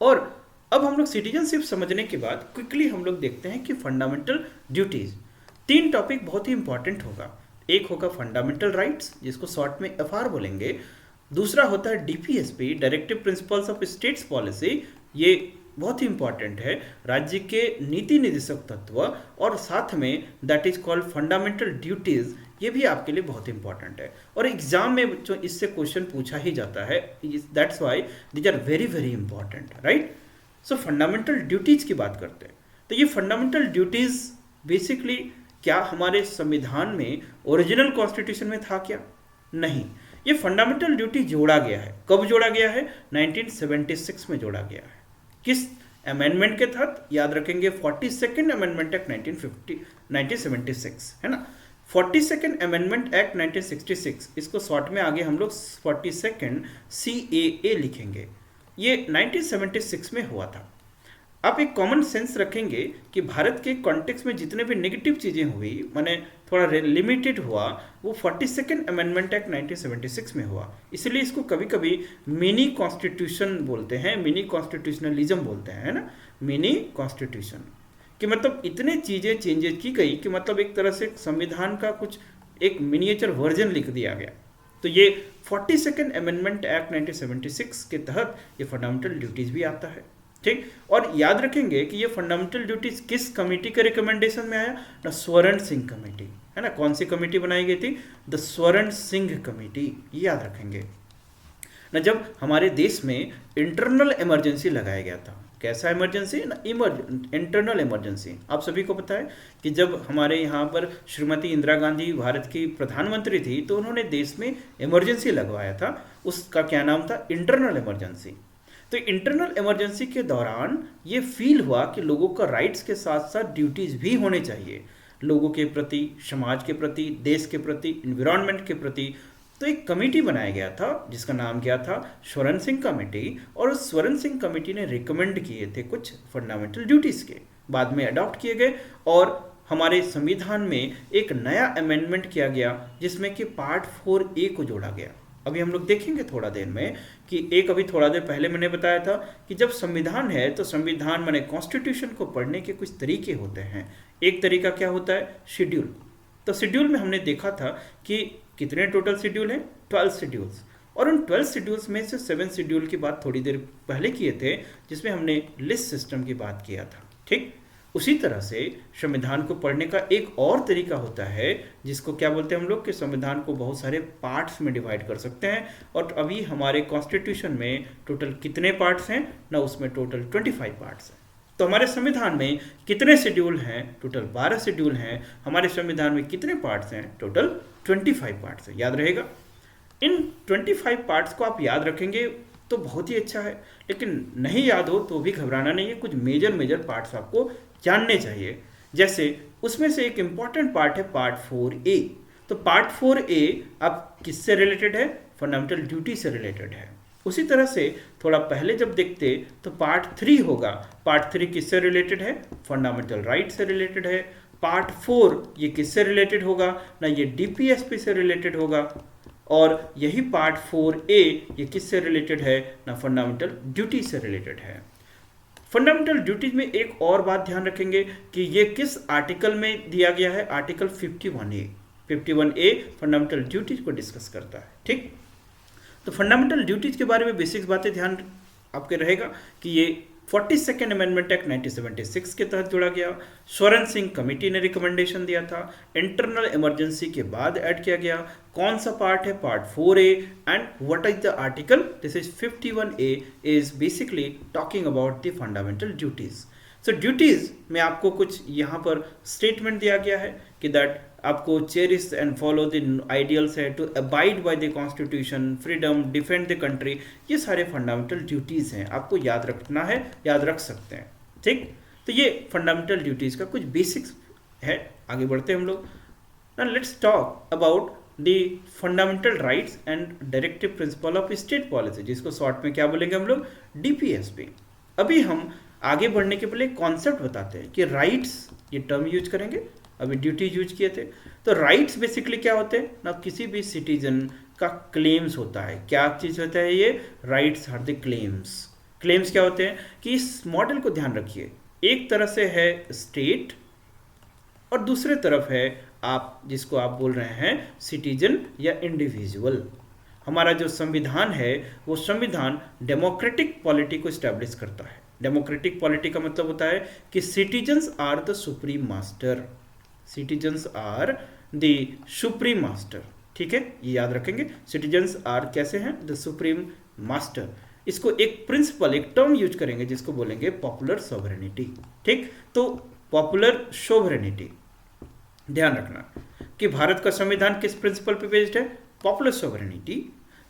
और अब हम लोग सिटीजनशिप समझने के बाद क्विकली हम लोग देखते हैं कि फंडामेंटल ड्यूटीज, 3 टॉपिक बहुत ही इंपॉर्टेंट होगा। एक होगा फंडामेंटल राइट्स, जिसको शॉर्ट में FR बोलेंगे। दूसरा होता है DPSP, directive principles of states policy, ये बहुत ही इंपॉर्टेंट है, राज्य के नीति निर्देशक तत्व और साथ में that is called fundamental duties, ये भी आपके लिए बहुत इंपॉर्टेंट है और एग्जाम में जो इससे क्वेश्चन पूछा ही जाता है, that's why these are very very important, right. So fundamental duties की बात करते हैं, तो ये फंडामेंटल ड्यूटीज बेसिकली क्या हमारे संविधान में ओरिजिनल कॉन्स्टिट्यूशन में था क्या? नहीं, ये फंडामेंटल ड्यूटी जोड़ा गया है। कब जोड़ा गया है? 1976 में जोड़ा गया है। किस अमेंडमेंट के तहत? याद रखेंगे 42nd अमेंडमेंट एक्ट 1976, है ना। 42nd अमेंडमेंट एक्ट 1966, इसको शॉर्ट में आगे हम लोग 42nd CAA लिखेंगे। ये 1976 में हुआ था। आप एक कॉमन सेंस रखेंगे कि भारत के कॉन्टेक्स्ट में जितने भी नेगेटिव चीज़ें हुई, माने थोड़ा लिमिटेड हुआ, वो 42nd अमेंडमेंट एक्ट 1976 में हुआ। इसलिए इसको कभी कभी मिनी कॉन्स्टिट्यूशन बोलते हैं, मिनी कॉन्स्टिट्यूशनलिज्म बोलते हैं, है ना, मिनी कॉन्स्टिट्यूशन, कि मतलब इतने चीज़ें चेंजेस की गई कि मतलब एक तरह से संविधान का कुछ एक मिनिएचर वर्जन लिख दिया गया। तो ये 42nd अमेंडमेंट एक्ट 1976 के तहत ये फंडामेंटल ड्यूटीज भी आता है, ठीक। और याद रखेंगे कि ये फंडामेंटल ड्यूटीज किस कमेटी के रिकमेंडेशन में आया? ना स्वर्ण सिंह कमेटी, है ना। कौन सी कमेटी बनाई गई थी? द स्वर्ण सिंह कमेटी, ये याद रखेंगे ना। जब हमारे देश में इंटरनल इमरजेंसी लगाया गया था, कैसा इमरजेंसी? ना इंटरनल इमरजेंसी। आप सभी को पता है कि जब हमारे यहाँ पर श्रीमती इंदिरा गांधी भारत की प्रधानमंत्री थी, तो उन्होंने देश में इमरजेंसी लगवाया था। उसका क्या नाम था? Internal emergency. तो इंटरनल इमरजेंसी के दौरान ये फील हुआ कि लोगों का राइट्स के साथ साथ ड्यूटीज़ भी होने चाहिए, लोगों के प्रति, समाज के प्रति, देश के प्रति, इन्वायरमेंट के प्रति। तो एक कमेटी बनाया गया था जिसका नाम क्या था? स्वर्ण सिंह कमेटी। और उस स्वर्ण सिंह कमेटी ने रिकमेंड किए थे कुछ फंडामेंटल ड्यूटीज़ के, बाद में अडॉप्ट किए गए और हमारे संविधान में एक नया अमेंडमेंट किया गया जिसमें कि पार्ट 4A को जोड़ा गया। अभी हम लोग देखेंगे थोड़ा देर में कि एक अभी थोड़ा देर पहले मैंने बताया था कि जब संविधान है तो संविधान माने कॉन्स्टिट्यूशन को पढ़ने के कुछ तरीके होते हैं। एक तरीका क्या होता है? शेड्यूल। तो शेड्यूल में हमने देखा था कि कितने टोटल शेड्यूल हैं? 12 शेड्यूल्स। और उन 12 शेड्यूल्स में से 7 शेड्यूल की बात थोड़ी देर पहले किए थे, जिसमें हमने लिस्ट सिस्टम की बात किया था, ठीक। उसी तरह से संविधान को पढ़ने का एक और तरीका होता है जिसको क्या बोलते हैं हम लोग, कि संविधान को बहुत सारे पार्ट्स में डिवाइड कर सकते हैं। और अभी हमारे कॉन्स्टिट्यूशन में टोटल कितने पार्ट्स हैं? ना, उसमें टोटल 25 पार्ट्स हैं। तो हमारे संविधान में कितने शेड्यूल हैं? टोटल 12 शेड्यूल हैं। हमारे संविधान में कितने पार्ट्स हैं? टोटल 25 पार्ट्स हैं। याद रहेगा, इन 25 पार्ट्स को आप याद रखेंगे तो बहुत ही अच्छा है, लेकिन नहीं याद हो तो भी घबराना नहीं है। कुछ मेजर पार्ट्स आपको जानने चाहिए। जैसे उसमें से एक इंपॉर्टेंट पार्ट है पार्ट 4A। तो पार्ट 4A अब किससे रिलेटेड है? फंडामेंटल ड्यूटी से रिलेटेड है। उसी तरह से थोड़ा पहले जब देखते तो पार्ट 3 होगा। पार्ट 3 किससे रिलेटेड है? फंडामेंटल राइट से रिलेटेड है। पार्ट 4 ये किससे रिलेटेड होगा? ना, ये DPSP से रिलेटेड होगा। और यही पार्ट 4A ये किससे रिलेटेड है? ना, फंडामेंटल ड्यूटी से रिलेटेड है। फंडामेंटल ड्यूटीज में एक और बात ध्यान रखेंगे कि ये किस आर्टिकल में दिया गया है? Article 51A। 51A fundamental duties को डिस्कस करता है, ठीक। तो फंडामेंटल ड्यूटीज के बारे में बेसिक्स बातें ध्यान आपके रहेगा कि ये 42nd अमेंडमेंट एक्ट 1976 के तहत जोड़ा गया। स्वर्ण सिंह कमेटी ने रिकमेंडेशन दिया था। इंटरनल इमरजेंसी के बाद ऐड किया गया। कौन सा पार्ट है? Part 4A। And what is the article? This is 51A is basically talking about the fundamental duties. So duties में आपको कुछ यहाँ पर स्टेटमेंट दिया गया है कि दैट आपको cherish and follow the ideals है, to abide by the constitution, freedom, defend the country. ये सारे फंडामेंटल ड्यूटीज़ हैं, आपको याद रखना है, याद रख सकते हैं, ठीक। तो ये फंडामेंटल ड्यूटीज़ का कुछ बेसिक्स है। आगे बढ़ते हैं हम लोग। Now let's talk about the fundamental rights and directive principle of state policy, जिसको शॉर्ट में क्या बोलेंगे हम लोग? DPSP। अभी हम आगे बढ़ने के पहले कॉन्सेप्ट बताते हैं कि राइट्स, ये टर्म यूज करेंगे, अभी ड्यूटी यूज किए थे। तो राइट्स बेसिकली क्या होते हैं ना? किसी भी सिटीजन का क्लेम्स होता है। क्या चीज़ होता है ये? Rights are the claims. Claims क्या होते हैं कि इस मॉडल को ध्यान रखिए, एक तरह से है स्टेट और दूसरे तरफ है आप जिसको आप बोल रहे हैं सिटीजन या इंडिविजुअल। हमारा जो संविधान है वो संविधान डेमोक्रेटिक पॉलिटी को स्टैब्लिश करता है। डेमोक्रेटिक पॉलिटी का मतलब होता है कि citizens are the supreme master, citizens are the supreme master. ठीक है, ये याद रखेंगे, सिटीजन्स आर कैसे हैं, द सुप्रीम मास्टर। इसको एक प्रिंसिपल, एक टर्म यूज करेंगे जिसको बोलेंगे पॉपुलर सोवरेनिटी। ठीक, तो पॉपुलर सोवरेनिटी, ध्यान रखना कि भारत का संविधान किस प्रिंसिपल पे बेस्ड है, पॉपुलर सोवरेनिटी।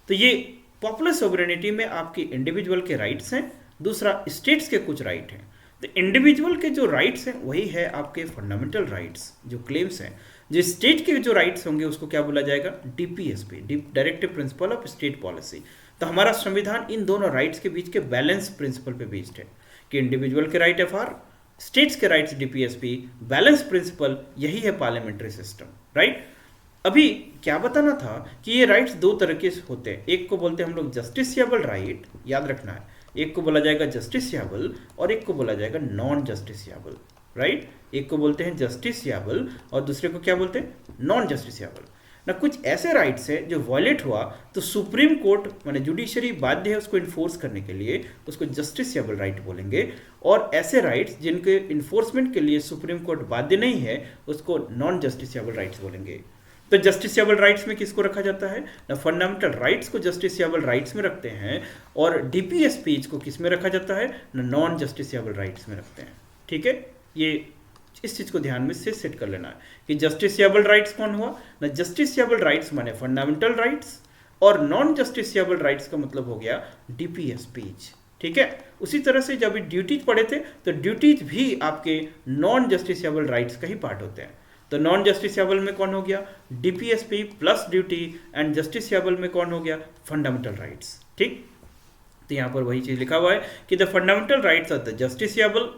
तो ये पॉपुलर सोवरेनिटी में आपकी इंडिविजुअल के राइट्स हैं, दूसरा स्टेट्स के कुछ राइट हैं। तो इंडिविजुअल के जो राइट्स हैं वही है आपके फंडामेंटल राइट्स, जो क्लेम्स हैं। जो स्टेट के जो राइट्स होंगे उसको क्या बोला जाएगा, DPSP, directive principle of state policy. तो हमारा संविधान इन दोनों राइट्स के बीच के बैलेंस प्रिंसिपल पे बेस्ड है कि इंडिविजुअल के राइट एफआर, स्टेट्स के राइट्स डीपीएसपी, बैलेंस प्रिंसिपल, यही है पार्लियामेंट्री सिस्टम, राइट। अभी क्या बताना था कि ये राइट्स दो तरह के होते हैं, एक को बोलते हैं हम लोग जस्टिसिएबल राइट, याद रखना है, एक को बोला जाएगा जस्टिसिएबल और एक को बोला जाएगा नॉन जस्टिसिएबल, राइट। एक को बोलते हैं जस्टिसिएबल और दूसरे को क्या बोलते हैं, नॉन जस्टिसिएबल। ना कुछ ऐसे राइट्स है जो वायलेट हुआ तो सुप्रीम कोर्ट माने जुडिशरी बाध्य है उसको इन्फोर्स करने के लिए, उसको जस्टिसिएबल राइट बोलेंगे। और ऐसे राइट्स जिनके इन्फोर्समेंट के लिए सुप्रीम कोर्ट बाध्य नहीं है उसको नॉन जस्टिसिएबल राइट्स बोलेंगे। तो जस्टिसिएबल राइट्स में किसको रखा जाता है, ना फंडामेंटल राइट्स को जस्टिसिएबल राइट्स में रखते हैं, और डीपीएसपी को किस में रखा जाता है, ना नॉन जस्टिसिएबल राइट्स में रखते हैं। ठीक है, ये इस चीज को ध्यान में से सेट कर लेना है कि जस्टिसिएबल राइट्स कौन हुआ, ना जस्टिसिएबल राइट्स माने फंडामेंटल राइट्स, और नॉन जस्टिसिएबल राइट्स का मतलब हो गया डीपीएसपी। ठीक है, उसी तरह से जब ड्यूटीज पढ़े थे तो ड्यूटीज भी आपके नॉन जस्टिसिएबल राइट्स का ही पार्ट होते हैं। तो नॉन जस्टिसिएबल में कौन हो गया, DPSP plus duty, and justiciable में कौन हो गया, फंडामेंटल राइट्स। ठीक, तो यहाँ पर वही चीज लिखा हुआ है कि the fundamental rights are the justiciable,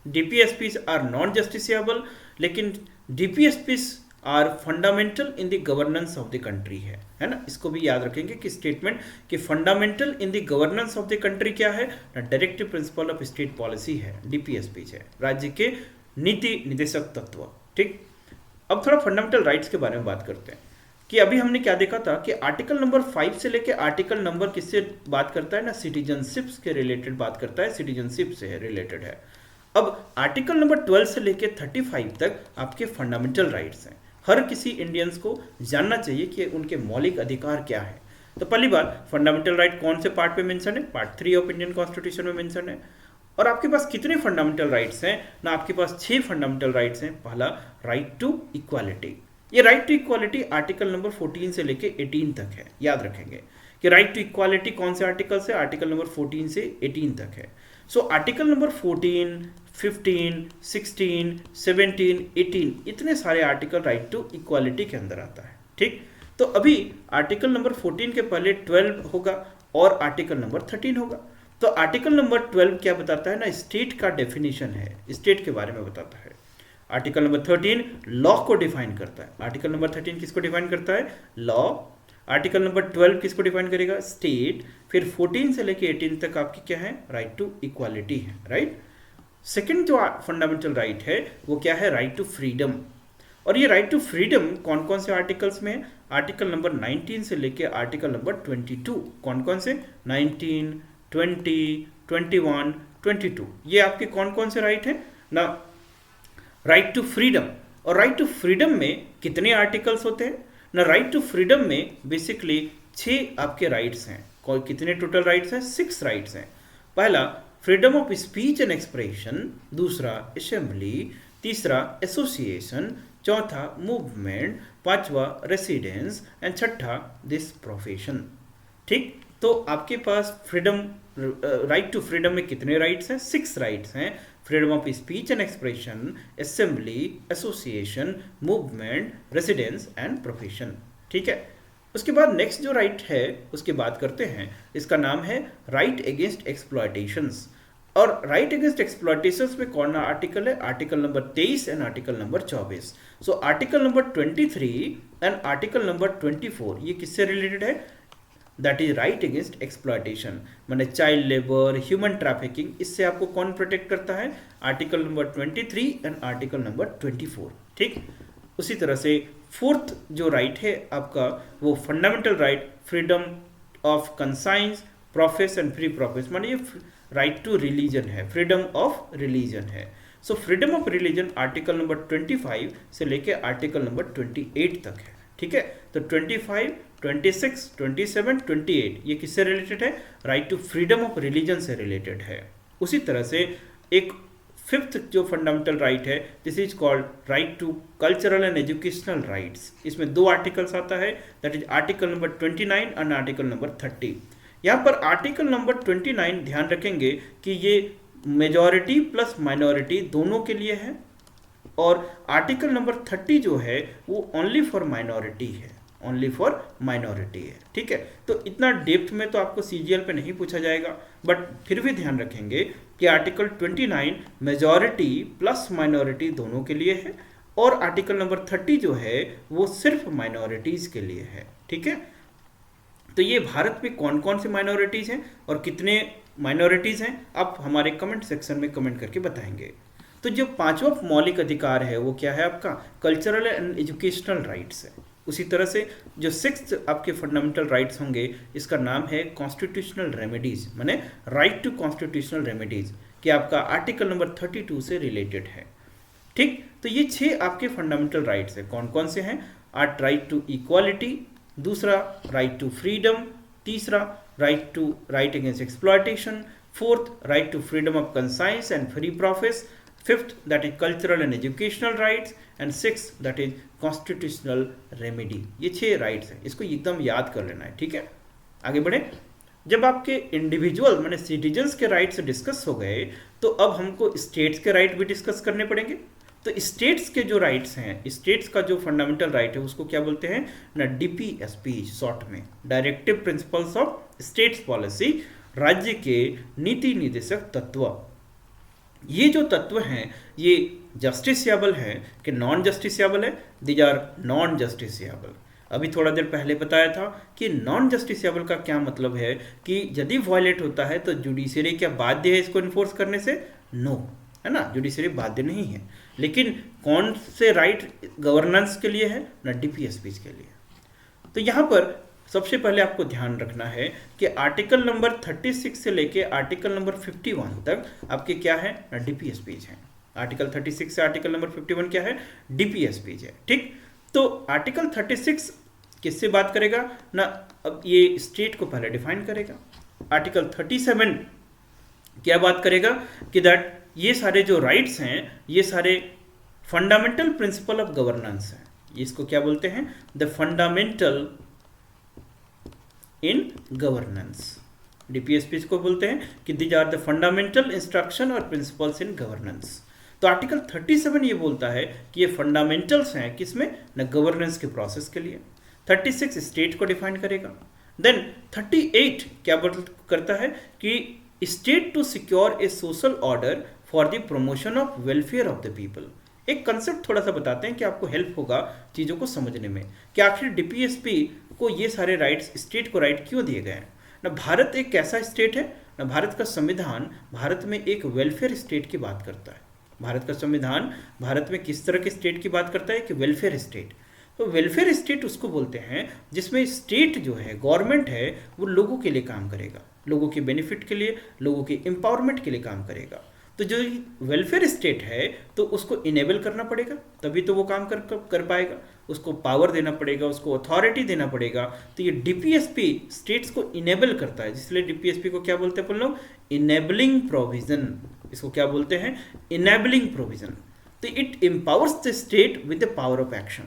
DPSPs are non justiciable, लेकिन DPSPs are fundamental in the governance of the country है ना। इसको भी याद रखेंगे कि स्टेटमेंट कि fundamental in the governance of the country क्या है, directive principle of state policy है, DPSPs है, राज्य के नीति निदेशक तत्व। ठीक, अब थोड़ा फंडामेंटल राइट्स के बारे में बात करते हैं कि अभी हमने क्या देखा था कि आर्टिकल नंबर 5 से लेके आर्टिकल नंबर किससे बात करता है ना, सिटीजनशिप्स के रिलेटेड बात करता है, सिटीजनशिप से रिलेटेड है। अब आर्टिकल नंबर 12 से लेके 35 तक आपके फंडामेंटल राइट्स हैं। हर किसी इंडियंस को जानना चाहिए कि उनके मौलिक अधिकार क्या है। तो पहली बात, फंडामेंटल राइट कौन से पार्ट पे मेंशन है, पार्ट 3 ऑफ इंडियन कॉन्स्टिट्यूशन में मेंशन है। और आपके पास कितने फंडामेंटल राइट्स हैं ना, आपके पास 6 फंडामेंटल राइट्स हैं। पहला, राइट टू इक्वालिटी। ये right to equality article number 14 से लेके 18 तक है, याद रखेंगे कि राइट टू इक्वालिटी कौन से आर्टिकल से, आर्टिकल नंबर 14 से 18 तक है। सो आर्टिकल नंबर 14, 15, 16, 17, 18 इतने सारे आर्टिकल राइट टू इक्वालिटी के अंदर आता है। ठीक, तो अभी आर्टिकल नंबर 14 के पहले 12 होगा और आर्टिकल नंबर 13 होगा। तो आर्टिकल नंबर 12 क्या बताता है ना, स्टेट का डेफिनेशन है, स्टेट के बारे में बताता है। आर्टिकल नंबर 13 लॉ को डिफाइन करता है। आर्टिकल नंबर 13 किसको डिफाइन करता है, लॉ। आर्टिकल नंबर 12 किसको डिफाइन करेगा, स्टेट। फिर 14 से लेके 18 तक आपकी क्या है, राइट टू इक्वालिटी है, राइट। सेकंड जो फंडामेंटल राइट है वो क्या है, राइट टू फ्रीडम। और ये राइट टू फ्रीडम कौन कौन से आर्टिकल्स में है, आर्टिकल नंबर 19 से लेके आर्टिकल नंबर 22। कौन कौन से, 19, 20, 21, 22, ये आपके कौन कौन से राइट है ना, राइट टू फ्रीडम। और राइट टू फ्रीडम में कितने आर्टिकल्स होते हैं ना, राइट टू फ्रीडम में बेसिकली 6 आपके राइट्स हैं। कितने टोटल राइट्स हैं, 6 राइट्स हैं। पहला, freedom of speech and expression. दूसरा, असेंबली। तीसरा, एसोसिएशन। चौथा, मूवमेंट। पांचवा, रेसिडेंस। एंड छठा, दिस प्रोफेशन। ठीक, तो आपके पास फ्रीडम, राइट टू फ्रीडम में कितने राइट्स हैं, 6 राइट्स हैं। Freedom of speech and expression, assembly, association, movement, residence and profession. ठीक है, उसके बाद नेक्स्ट जो राइट है उसकी बात करते हैं, इसका नाम है राइट अगेंस्ट एक्सप्लॉयटेशंस। और राइट अगेंस्ट एक्सप्लॉयटेशंस में कौन सा आर्टिकल है, article number 23 and article number 24। So article number 23 and article number 24 ये किससे रिलेटेड है, that is right against exploitation, माने चाइल्ड लेबर, ह्यूमन ट्रैफिकिंग, इससे आपको कौन प्रोटेक्ट करता है, article number 23 and article number 24। ठीक, उसी तरह से फोर्थ जो राइट है आपका वो fundamental right, freedom of conscience, profess and free profess, माने ये राइट टू रिलीजन है, फ्रीडम ऑफ रिलीजन है। So freedom of religion article number 25 से लेके आर्टिकल नंबर 28 तक है, ठीक है। तो 25, 26, 27, 28 ये किससे रिलेटेड है? Right to freedom of religion से रिलेटेड है। उसी तरह से एक फिफ्थ जो फंडामेंटल राइट है, this is called right to cultural and educational rights. इसमें 2 आर्टिकल्स आता है, that is article number 29 and article number 30। यहाँ पर आर्टिकल नंबर 29 ध्यान रखेंगे कि ये मेजॉरिटी प्लस माइनॉरिटी दोनों के लिए है, और आर्टिकल नंबर 30 जो है वो ओनली फॉर माइनॉरिटी है, ओनली फॉर माइनॉरिटी है, ठीक है। तो इतना डेप्थ में तो आपको सीजीएल पे नहीं पूछा जाएगा, बट फिर भी ध्यान रखेंगे कि आर्टिकल 29 मेजॉरिटी प्लस माइनॉरिटी दोनों के लिए है, और आर्टिकल नंबर 30 जो है वो सिर्फ माइनॉरिटीज के लिए है, ठीक है। तो ये भारत में कौन कौन से माइनॉरिटीज हैं और कितने माइनॉरिटीज हैं, आप हमारे कमेंट सेक्शन में कमेंट करके बताएंगे। तो जो 5वां मौलिक अधिकार है वो क्या है आपका? कल्चरल एंड एजुकेशनल राइट्स है। उसी तरह से जो 6th आपके फंडामेंटल राइट्स होंगे, इसका नाम है कॉन्स्टिट्यूशनल रेमेडीज, माने राइट टू कॉन्स्टिट्यूशनल रेमेडीज, कि आपका आर्टिकल नंबर 32 से रिलेटेड है, ठीक। तो ये 6 आपके फंडामेंटल राइट्स है। कौन कौन से हैं? राइट टू इक्वालिटी, दूसरा राइट टू फ्रीडम, तीसरा right against exploitation, fourth right to freedom of conscience and free profess, fifth that is cultural and educational rights, and sixth that is constitutional remedy. ये 6 राइट्स हैं, इसको एकदम याद कर लेना है, ठीक है। आगे बढ़े। जब आपके इंडिविजुअल माने सिटीजन्स के राइट्स डिस्कस हो गए, तो अब हमको स्टेट्स के राइट भी डिस्कस करने पड़ेंगे। तो स्टेट्स के जो राइट्स हैं, स्टेट्स का जो फंडामेंटल राइट है उसको क्या बोलते हैं ना? डीपीएसपी शॉर्ट में, directive principles of states policy, राज्य के नीति निर्देशक तत्व। ये जो तत्व हैं ये जस्टिसएबल है कि नॉन जस्टिसएबल है? These are non justiciable. अभी थोड़ा देर पहले बताया था कि नॉन जस्टिसएबल का क्या मतलब है, कि यदि वायलेट होता है तो जुडिशरी क्या बाध्य है इसको इन्फोर्स करने से? नो, है ना, जुडिशरी बाध्य नहीं है। लेकिन कौन से राइट गवर्नेंस के लिए है ना? डीपीएसपी के लिए। तो यहाँ पर सबसे पहले आपको ध्यान रखना है कि आर्टिकल नंबर 36 से लेके आर्टिकल नंबर 51 तक आपके क्या है ना? डीपीएसपीज हैं। आर्टिकल 36 से आर्टिकल नंबर 51 क्या है? डीपीएसपीज है, ठीक। तो आर्टिकल 36 किससे बात करेगा ना? अब ये स्टेट को पहले डिफाइन करेगा। आर्टिकल 37 क्या बात करेगा कि दैट ये सारे जो राइट्स हैं ये सारे फंडामेंटल प्रिंसिपल ऑफ गवर्नेंस हैं। इसको क्या बोलते हैं? The fundamental in governance. DPSP को बोलते हैं कि these are the fundamental instruction और प्रिंसिपल्स इन गवर्नेंस। तो आर्टिकल 37 ये बोलता है कि ये फंडामेंटल्स हैं किसमें न? गवर्नेंस के प्रोसेस के लिए। 36 स्टेट को डिफाइन करेगा। देन 38 क्या करता है कि state to secure a social order for the promotion of welfare of the people. एक कंसेप्ट थोड़ा सा बताते हैं कि आपको हेल्प होगा चीज़ों को समझने में कि आखिर डीपीएसपी को ये सारे राइट्स स्टेट को राइट क्यों दिए गए हैं ना? भारत एक कैसा स्टेट है ना? भारत का संविधान भारत में एक वेलफेयर स्टेट की बात करता है। भारत का संविधान भारत में किस तरह के स्टेट की बात करता है? कि वेलफेयर स्टेट। तो वेलफेयर स्टेट उसको बोलते हैं जिसमें स्टेट जो है, गवर्नमेंट है, वो लोगों के लिए काम करेगा, लोगों के बेनिफिट के लिए, लोगों के एम्पावरमेंट के लिए काम करेगा। तो जो वेलफेयर स्टेट है तो उसको इनेबल करना पड़ेगा, तभी तो वो काम कर पाएगा। उसको पावर देना पड़ेगा, उसको अथॉरिटी देना पड़ेगा। तो ये डीपीएसपी स्टेट्स को इनेबल करता है, इसलिए डीपीएसपी को क्या बोलते हैं अपन लोग? Enabling provision. इसको क्या बोलते हैं? Enabling provision. तो it empowers the state with the power of action,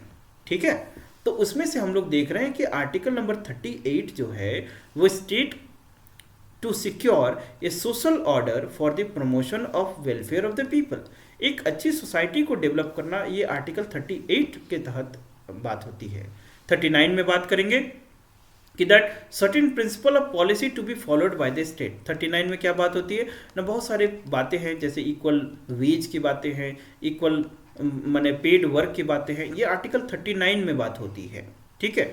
ठीक है। तो उसमें से हम लोग देख रहे हैं कि आर्टिकल नंबर 38 जो है वो state to secure a social order for the promotion of welfare of the people, एक अच्छी सोसाइटी को डेवलप करना, ये आर्टिकल 38 के तहत बात होती है। 39 में बात करेंगे कि that certain principle of policy to be followed by the state. 39 में क्या बात होती है ना? बहुत सारे बातें हैं, जैसे इक्वल वेज की बातें हैं, इक्वल माने पेड वर्क की बातें हैं, ये आर्टिकल 39 में बात होती है, ठीक है।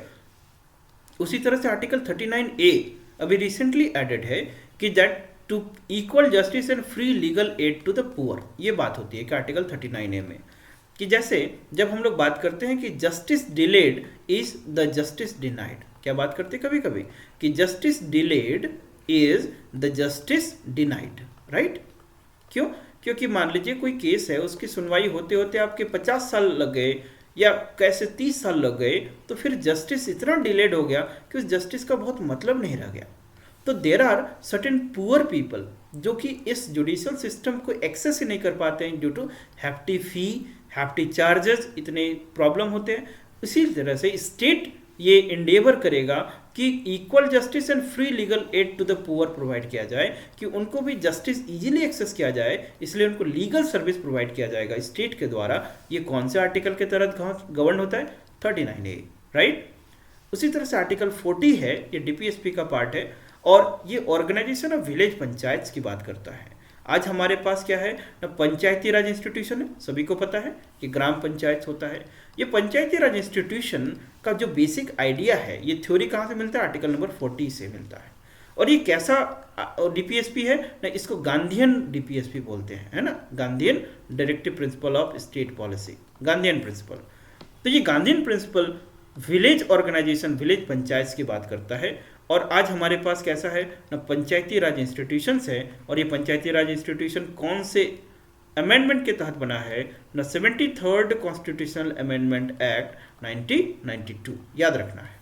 उसी तरह से आर्टिकल 39A अभी रिसेंटली एडेड है कि that to equal justice and free legal aid to the poor, ये बात होती है कि आर्टिकल 39A में, कि जैसे जब हम लोग बात करते हैं कि justice delayed is the justice denied, क्या बात करते हैं कभी कभी कि justice delayed is the justice denied, right. क्यों? क्योंकि मान लीजिए कोई केस है, उसकी सुनवाई होते होते आपके 50 साल लग गए या कैसे 30 साल लग गए, तो फिर जस्टिस इतना डिलेड हो गया कि उस जस्टिस का बहुत मतलब नहीं रह गया। तो there are certain poor people जो कि इस जुडिशियल सिस्टम को एक्सेस ही नहीं कर पाते हैं due to hefty fee, hefty charges, इतने प्रॉब्लम होते हैं। इसी तरह से स्टेट ये इंडेवर करेगा कि equal justice and free legal aid to the poor provide किया जाए, कि उनको भी जस्टिस इजीली एक्सेस किया जाए, इसलिए उनको लीगल सर्विस प्रोवाइड किया जाएगा स्टेट के द्वारा। ये कौन से आर्टिकल के तहत गवर्न होता है? 39A, right. उसी तरह से आर्टिकल 40 है, ये डीपीएसपी का पार्ट है, और ये ऑर्गेनाइजेशन ऑफ विलेज पंचायत की बात करता है। आज हमारे पास क्या है ना, पंचायती राज इंस्टीट्यूशन है, सभी को पता है कि ग्राम पंचायत होता है। ये पंचायती राज इंस्टीट्यूशन का जो बेसिक आइडिया है, ये थ्योरी कहाँ से मिलता है? आर्टिकल नंबर 40 से मिलता है। और ये कैसा डीपीएसपी है ना, इसको गांधीयन डीपीएसपी बोलते हैं, है ना, Gandhian directive principle of state policy, Gandhian principle. तो ये Gandhian principle village organization, village panchayat की बात करता है। और आज हमारे पास कैसा है ना, पंचायती राज इंस्टीट्यूशंस है, और ये पंचायती राज इंस्टीट्यूशन कौन से अमेंडमेंट के तहत बना है ना, 73rd कॉन्स्टिट्यूशनल अमेंडमेंट एक्ट 1992, याद रखना है।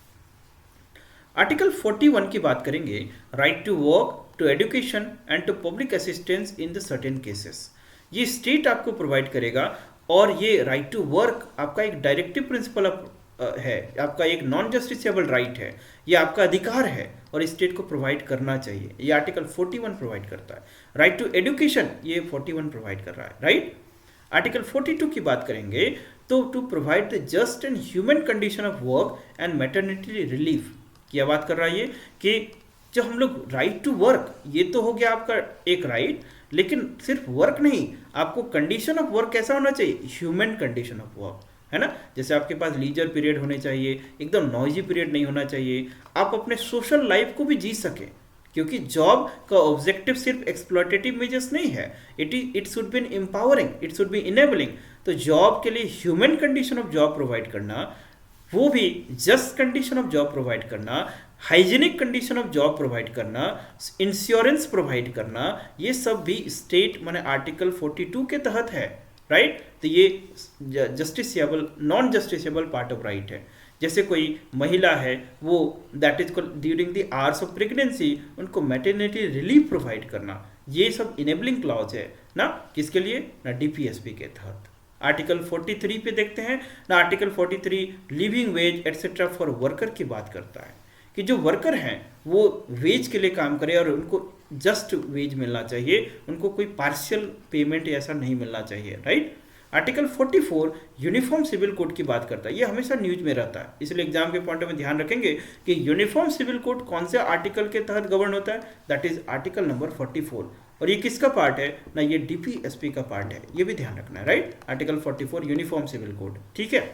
आर्टिकल 41 की बात करेंगे, right to work, to education and to public assistance in the certain cases. ये स्टेट आपको प्रोवाइड करेगा, और ये राइट टू वर्क आपका एक डायरेक्टिव प्रिंसिपल है, आपका एक नॉन जस्टिसेबल राइट है, ये आपका अधिकार है और स्टेट को प्रोवाइड करना चाहिए। ये आर्टिकल 41 प्रोवाइड करता है। राइट टू एजुकेशन ये 41 प्रोवाइड कर रहा है, राइट। आर्टिकल 42 की बात करेंगे तो to provide the just and human condition of work and maternity relief की बात कर रहा है, ये कि जो हम लोग राइट टू वर्क, ये तो हो गया आपका एक राइट, लेकिन सिर्फ वर्क नहीं, आपको कंडीशन ऑफ वर्क कैसा होना चाहिए? ह्यूमन कंडीशन ऑफ वर्क, है ना। जैसे आपके पास लीजर पीरियड होने चाहिए, एकदम नॉइजी पीरियड नहीं होना चाहिए, आप अपने सोशल लाइफ को भी जी सकें, क्योंकि जॉब का ऑब्जेक्टिव सिर्फ एक्सप्लॉयटेटिव मेजर्स नहीं है, it should be empowering, it should be enabling. तो जॉब के लिए human condition of job provide करना, वो भी just condition of job provide करना, hygienic condition of job provide करना, इंश्योरेंस प्रोवाइड करना, ये सब भी स्टेट माने आर्टिकल 42 के तहत है, राइट। तो ये justiciable, non justiciable part of right है। जैसे कोई महिला है, वो that is during the hours of pregnancy उनको मैटरनिटी रिलीफ प्रोवाइड करना, ये सब इनेबलिंग क्लॉज है ना, किसके लिए ना, डीपीएसपी के तहत। आर्टिकल 43 पे देखते हैं ना, article 43 living veg etcetera for worker की बात करता है कि जो वर्कर हैं वो वेज के लिए काम करें और उनको जस्ट वेज मिलना चाहिए, उनको कोई पार्शियल पेमेंट ऐसा नहीं मिलना चाहिए, right. Article 44 uniform civil code की बात करता है, ये हमेशा न्यूज में रहता है, इसलिए एग्जाम के पॉइंट में ध्यान रखेंगे कि यूनिफॉर्म सिविल कोड कौन से आर्टिकल के तहत गवर्न होता है, दैट इज आर्टिकल नंबर 44। और ये किसका पार्ट है ना, ये डीपीएसपी का पार्ट है, ये भी ध्यान रखना है, right. Article 44 uniform civil code, ठीक है।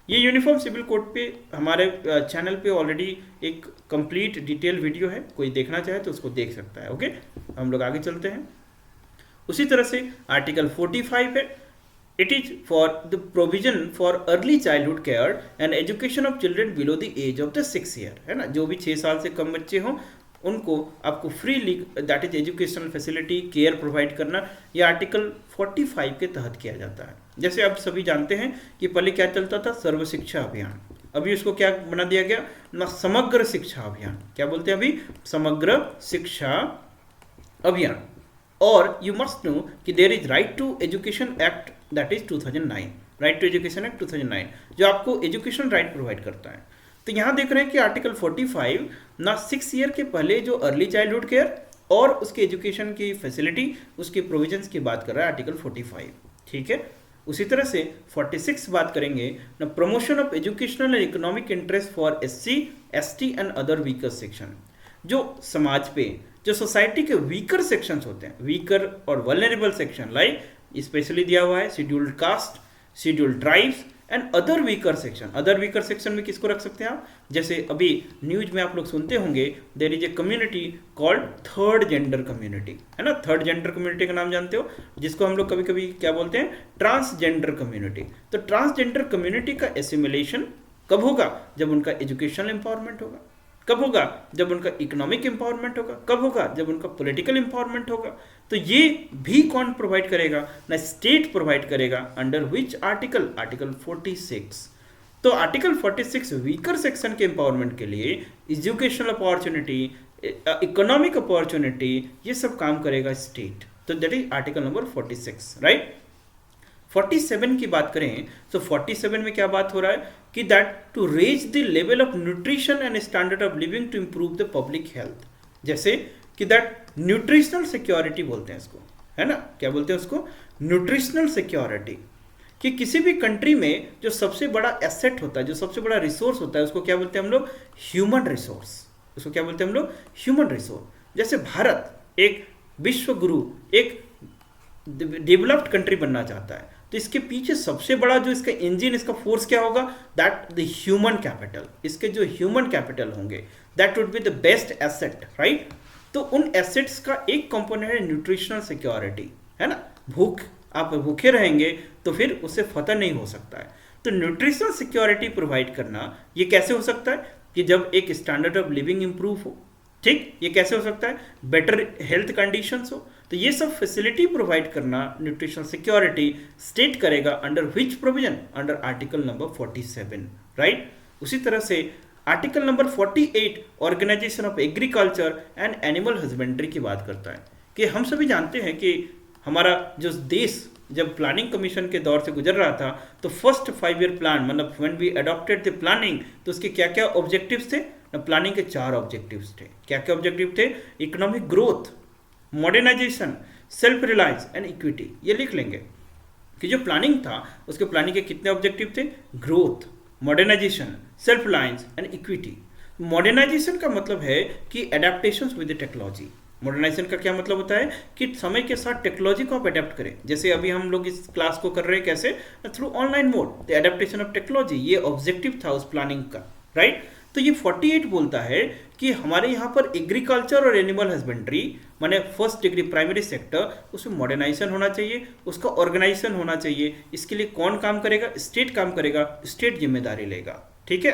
ये यूनिफॉर्म सिविल कोड पे हमारे चैनल पे ऑलरेडी एक कंप्लीट डिटेल वीडियो है, कोई देखना चाहे तो उसको देख सकता है, ओके। हम लोग आगे चलते हैं। उसी तरह से आर्टिकल 45 है, it is for the provision for early childhood care and education of children below the age of the 6 year, है ना। जो भी 6 साल से कम बच्चे हों उनको आपको free that is educational facility care provide करना, ये आर्टिकल 45 के तहत किया जाता है। जैसे आप सभी जानते हैं कि पहले क्या चलता था, सर्व शिक्षा अभियान, अभी उसको क्या बना दिया गया ना, समग्र शिक्षा अभियान। क्या बोलते हैं अभी? समग्र शिक्षा अभियान। और यू मस्ट नो कि there is right to education act that is 2009, right to education act 2009 जो आपको एजुकेशन राइट प्रोवाइड करता है। तो यहाँ देख रहे हैं कि आर्टिकल 45 ना 6 ईयर के पहले जो अर्ली चाइल्डहुड केयर और उसके एजुकेशन की फैसिलिटी, उसके प्रोविजंस की बात कर रहा है आर्टिकल 45, ठीक है। उसी तरह से 46 बात करेंगे ना, promotion of educational and economic interest for SC, ST and other weaker section. जो समाज पे जो सोसाइटी के वीकर सेक्शंस होते हैं, वीकर और वल्नरेबल सेक्शन, लाइक स्पेशली दिया हुआ है scheduled caste, scheduled tribes and other weaker section. Other weaker section में किसको रख सकते हैं आप? जैसे अभी न्यूज में आप लोग सुनते होंगे, there is a community called third gender community, है ना। थर्ड जेंडर कम्युनिटी का नाम जानते हो, जिसको हम लोग कभी कभी क्या बोलते हैं, ट्रांसजेंडर कम्युनिटी। तो ट्रांसजेंडर कम्युनिटी का एसिमिलेशन कब होगा? जब उनका एजुकेशनल एम्पावरमेंट होगा, कब होगा? जब उनका इकोनॉमिक एम्पावरमेंट होगा। कब होगा? जब उनका पॉलिटिकल एम्पावरमेंट होगा। तो ये भी कौन प्रोवाइड करेगा? ना स्टेट प्रोवाइड करेगा। Under which article? आर्टिकल 46। तो आर्टिकल 46 वीकर सेक्शन के एम्पावरमेंट के लिए एजुकेशनल अपॉर्चुनिटी, इकोनॉमिक अपॉर्चुनिटी, ये सब काम करेगा स्टेट। तो that is article number 46, right. 47 की बात करें तो 47 में क्या बात हो रहा है कि that to raise the level of nutrition and standard of living to improve the public health. जैसे कि दैट न्यूट्रिशनल सिक्योरिटी बोलते हैं इसको, है ना, क्या बोलते हैं उसको? Nutritional security. कि किसी भी कंट्री में जो सबसे बड़ा एसेट होता है, जो सबसे बड़ा रिसोर्स होता है, उसको क्या बोलते हैं हम लोग? Human resource. उसको क्या बोलते हैं हम लोग? Human resource. जैसे भारत एक विश्व गुरु, एक डेवलप्ड कंट्री बनना चाहता है, तो इसके पीछे सबसे बड़ा जो इसका इंजन, इसका फोर्स क्या होगा? That the human capital. इसके जो ह्यूमन कैपिटल होंगे, that would be the best asset, right. तो उन एसेट्स का एक कंपोनेंट है न्यूट्रिशनल सिक्योरिटी, है ना। आप भूखे रहेंगे तो फिर उससे फतह नहीं हो सकता है। तो न्यूट्रिशनल सिक्योरिटी प्रोवाइड करना, ये कैसे हो सकता है? कि जब एक स्टैंडर्ड ऑफ लिविंग इंप्रूव हो, ठीक। ये कैसे हो सकता है? बेटर हेल्थ कंडीशंस हो। तो ये सब फैसिलिटी प्रोवाइड करना, न्यूट्रिशनल सिक्योरिटी स्टेट करेगा। Under which provision? Under article number 47, right. उसी तरह से article number 48 organization of agriculture and animal husbandry की बात करता है। कि हम सभी जानते हैं कि हमारा जो देश जब प्लानिंग कमीशन के दौर से गुजर रहा था, तो फर्स्ट 5 ईयर प्लान, मतलब when we adopted the planning, तो उसके क्या क्या ऑब्जेक्टिव्स थे? प्लानिंग के 4 ऑब्जेक्टिव्स थे। क्या क्या ऑब्जेक्टिव थे? Economic growth, modernization, self reliance and equity. ये लिख लेंगे कि जो प्लानिंग था उसके प्लानिंग के कितने ऑब्जेक्टिव थे? Growth, modernization, self reliance and equity. Modernization का मतलब है कि एडेप्टेशन विद टेक्नोलॉजी। मॉडर्नाइजेशन का क्या मतलब होता है? कि समय के साथ टेक्नोलॉजी को आप अडेप्ट करें। जैसे अभी हम लोग इस क्लास को कर रहे हैं, कैसे? Through online mode. The adaptation of technology, ये ऑब्जेक्टिव था उस प्लानिंग का, राइट। तो ये 48 बोलता है कि हमारे यहाँ पर एग्रीकल्चर और एनिमल हस्बेंड्री, माने फर्स्ट डिग्री प्राइमरी सेक्टर, उसमें मॉडर्नाइजेशन होना चाहिए, उसका ऑर्गेनाइजेशन होना चाहिए। इसके लिए कौन काम करेगा? स्टेट काम करेगा, स्टेट जिम्मेदारी लेगा, ठीक है।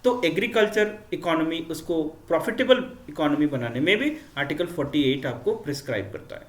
तो एग्रीकल्चर इकोनॉमी, उसको प्रॉफिटेबल इकोनॉमी बनाने में भी आर्टिकल 48 आपको प्रिस्क्राइब करता है।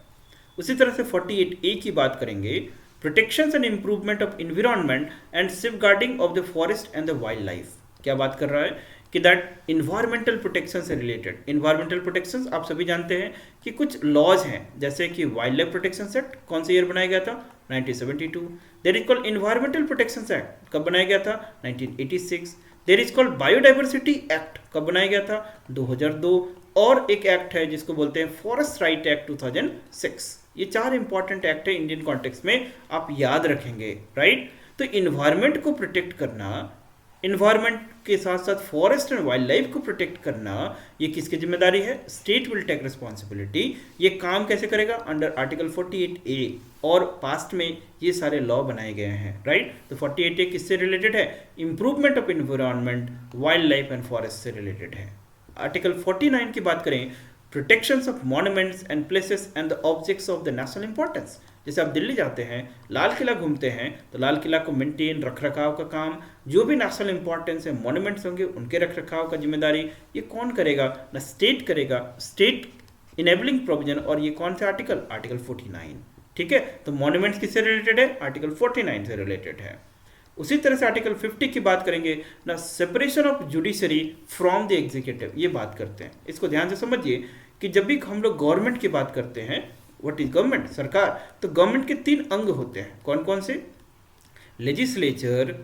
उसी तरह से 48A की बात करेंगे, protection and improvement of environment and safeguarding of the forest and the wild life. क्या बात कर रहा है? कि दैट इन्वायरमेंटल प्रोटेक्शन से रिलेटेड। इन्वायरमेंटल प्रोटेक्शन आप सभी जानते हैं कि कुछ लॉज हैं, जैसे कि वाइल्ड लाइफ प्रोटेक्शन एक्ट कौन से ईयर बनाया गया था? 1972। There is called environmental protection act, कब बनाया गया था? 1986। There is called biodiversity act, कब बनाया गया था? 2002। और एक एक्ट है जिसको बोलते हैं फॉरेस्ट राइट एक्ट 2006। ये 4 इंपॉर्टेंट एक्ट है इंडियन कॉन्टेक्स्ट में, आप याद रखेंगे, राइट। तो इन्वायरमेंट को प्रोटेक्ट करना, इन्वायरमेंट के साथ साथ फॉरेस्ट एंड वाइल्ड लाइफ को प्रोटेक्ट करना, ये किसकी जिम्मेदारी है? State will take responsibility. ये काम कैसे करेगा? Under article 48A। और पास्ट में ये सारे लॉ बनाए गए हैं, राइट। तो 48A किससे रिलेटेड है? Improvement of environment, wild life and forest से रिलेटेड है। आर्टिकल 49 की बात करें, protections of monuments and places and the objects of the national importance. जैसे आप दिल्ली जाते हैं, लाल किला घूमते हैं, तो लाल किला को मेंटेन, रख रखाव का काम, जो भी नेशनल इंपॉर्टेंस है, मॉन्यूमेंट्स होंगे, उनके रख रखाव का जिम्मेदारी ये कौन करेगा? ना स्टेट करेगा, स्टेट इनेबलिंग प्रोविजन। और ये कौन सा आर्टिकल? आर्टिकल 49, ठीक है। तो मॉन्यूमेंट्स किससे रिलेटेड है? आर्टिकल 49 से रिलेटेड है। उसी तरह से आर्टिकल 50 की बात करेंगे ना, separation of judiciary from the executive, ये बात करते हैं। इसको ध्यान से समझिए कि जब भी हम लोग गवर्नमेंट की बात करते हैं, व्हाट इज गवर्नमेंट? सरकार। तो गवर्नमेंट के 3 अंग होते हैं, कौन कौन से? लेजिस्लेचर,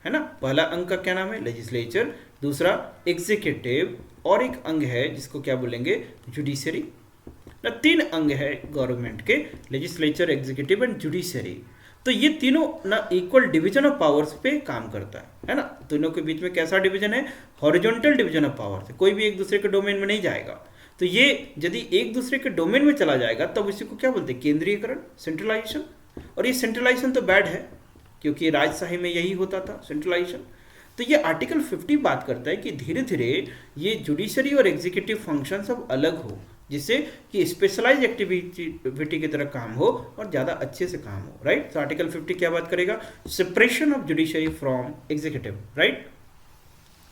है ना, पहला अंग का क्या नाम है? लेजिस्लेचर। दूसरा एग्जीक्यूटिव, और एक अंग है जिसको क्या बोलेंगे? जुडिशरी। ना 3 अंग है गवर्नमेंट के, लेजिस्लेचर, एग्जीक्यूटिव एंड जुडिशरी। तो ये तीनों ना इक्वल डिवीजन ऑफ पावर्स पे काम करता है ना। तीनों के बीच में कैसा डिवीजन है? Horizontal division of powers. कोई भी एक दूसरे के डोमेन में नहीं जाएगा। तो ये यदि एक दूसरे के डोमेन में चला जाएगा तब इसी को क्या बोलते हैं? केंद्रीयकरण, सेंट्रलाइजेशन। और ये सेंट्रलाइजेशन तो बैड है, क्योंकि राजशाही में यही होता था, सेंट्रलाइजेशन। तो ये आर्टिकल 50 बात करता है कि धीरे धीरे ये जुडिशरी और एग्जीक्यूटिव फंक्शन सब अलग हो, जिससे कि स्पेशलाइज एक्टिविटी की तरह काम हो और ज़्यादा अच्छे से काम हो, राइट। तो आर्टिकल 50 क्या बात करेगा? Separation of judiciary from executive, right.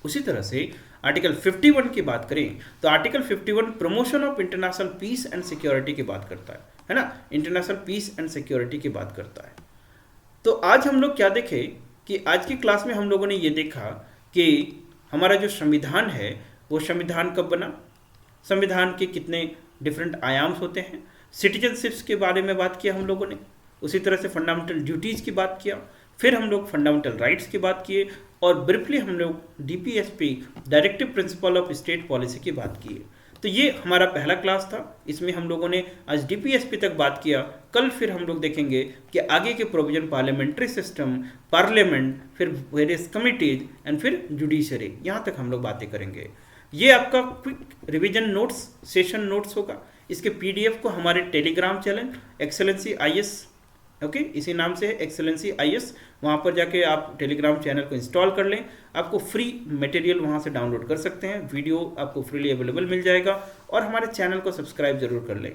उसी तरह से आर्टिकल 51 की बात करें तो article 51 promotion of international peace and security की बात करता है ना, इंटरनेशनल पीस एंड सिक्योरिटी की बात करता है। तो आज हम लोग क्या देखें कि आज की क्लास में हम लोगों ने ये देखा कि हमारा जो संविधान है वो संविधान कब बना, संविधान के कितने डिफरेंट आयाम्स होते हैं, सिटीजनशिप्स के बारे में बात किया हम लोगों ने, उसी तरह से फंडामेंटल ड्यूटीज़ की बात किया, फिर हम लोग फंडामेंटल राइट्स की बात किए और ब्रीफली हम लोग DPSP directive principle of state policy की बात की। तो ये हमारा पहला क्लास था, इसमें हम लोगों ने आज डीपीएसपी तक बात किया। कल फिर हम लोग देखेंगे कि आगे के प्रोविजन, पार्लियामेंट्री सिस्टम, पार्लियामेंट, फिर वेरियस कमिटीज एंड फिर जुडिशरी, यहाँ तक हम लोग बातें करेंगे। ये आपका quick revision notes, session notes होगा। इसके पीडीएफ को हमारे Telegram channel excellency IAS, okay, इसी नाम से है एक्सेलेंसी आईएएस, वहाँ पर जाके आप टेलीग्राम चैनल को इंस्टॉल कर लें। आपको फ्री मटेरियल वहाँ से डाउनलोड कर सकते हैं, वीडियो आपको फ्रीली अवेलेबल मिल जाएगा। और हमारे चैनल को सब्सक्राइब जरूर कर लें।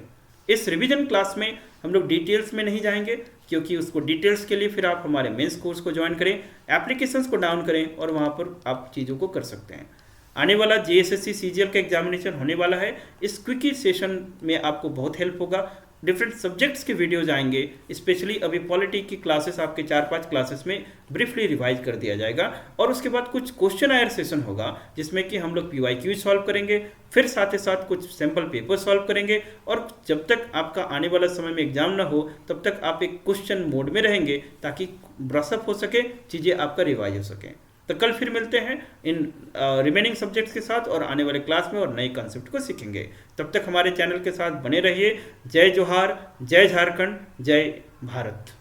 इस रिवीजन क्लास में हम लोग डिटेल्स में नहीं जाएंगे, क्योंकि उसको डिटेल्स के लिए फिर आप हमारे मेंस कोर्स को ज्वाइन करें, एप्लीकेशंस को डाउन करें और वहाँ पर आप चीज़ों को कर सकते हैं। आने वाला जेएसएससी सीजीएल का एग्जामिनेशन होने वाला है, इस क्विकी सेशन में आपको बहुत हेल्प होगा। डिफरेंट सब्जेक्ट्स के वीडियोज आएंगे, स्पेशली अभी पॉलिटी की क्लासेस आपके 4-5 क्लासेस में ब्रीफली रिवाइज कर दिया जाएगा। और उसके बाद कुछ क्वेश्चन आयर सेशन होगा, जिसमें कि हम लोग पीवाईक्यू सॉल्व करेंगे, फिर साथ ही साथ कुछ सैम्पल पेपर सॉल्व करेंगे। और जब तक आपका आने वाला समय में एग्जाम ना हो, तब तक आप एक क्वेश्चन मोड में रहेंगे, ताकि ब्रशअप हो सके, चीज़ें आपका रिवाइज हो सके। तो कल फिर मिलते हैं इन रिमेनिंग सब्जेक्ट्स के साथ और आने वाले क्लास में और नए कंसेप्ट को सीखेंगे। तब तक हमारे चैनल के साथ बने रहिए। जय जोहार, जय झारखंड, जय भारत।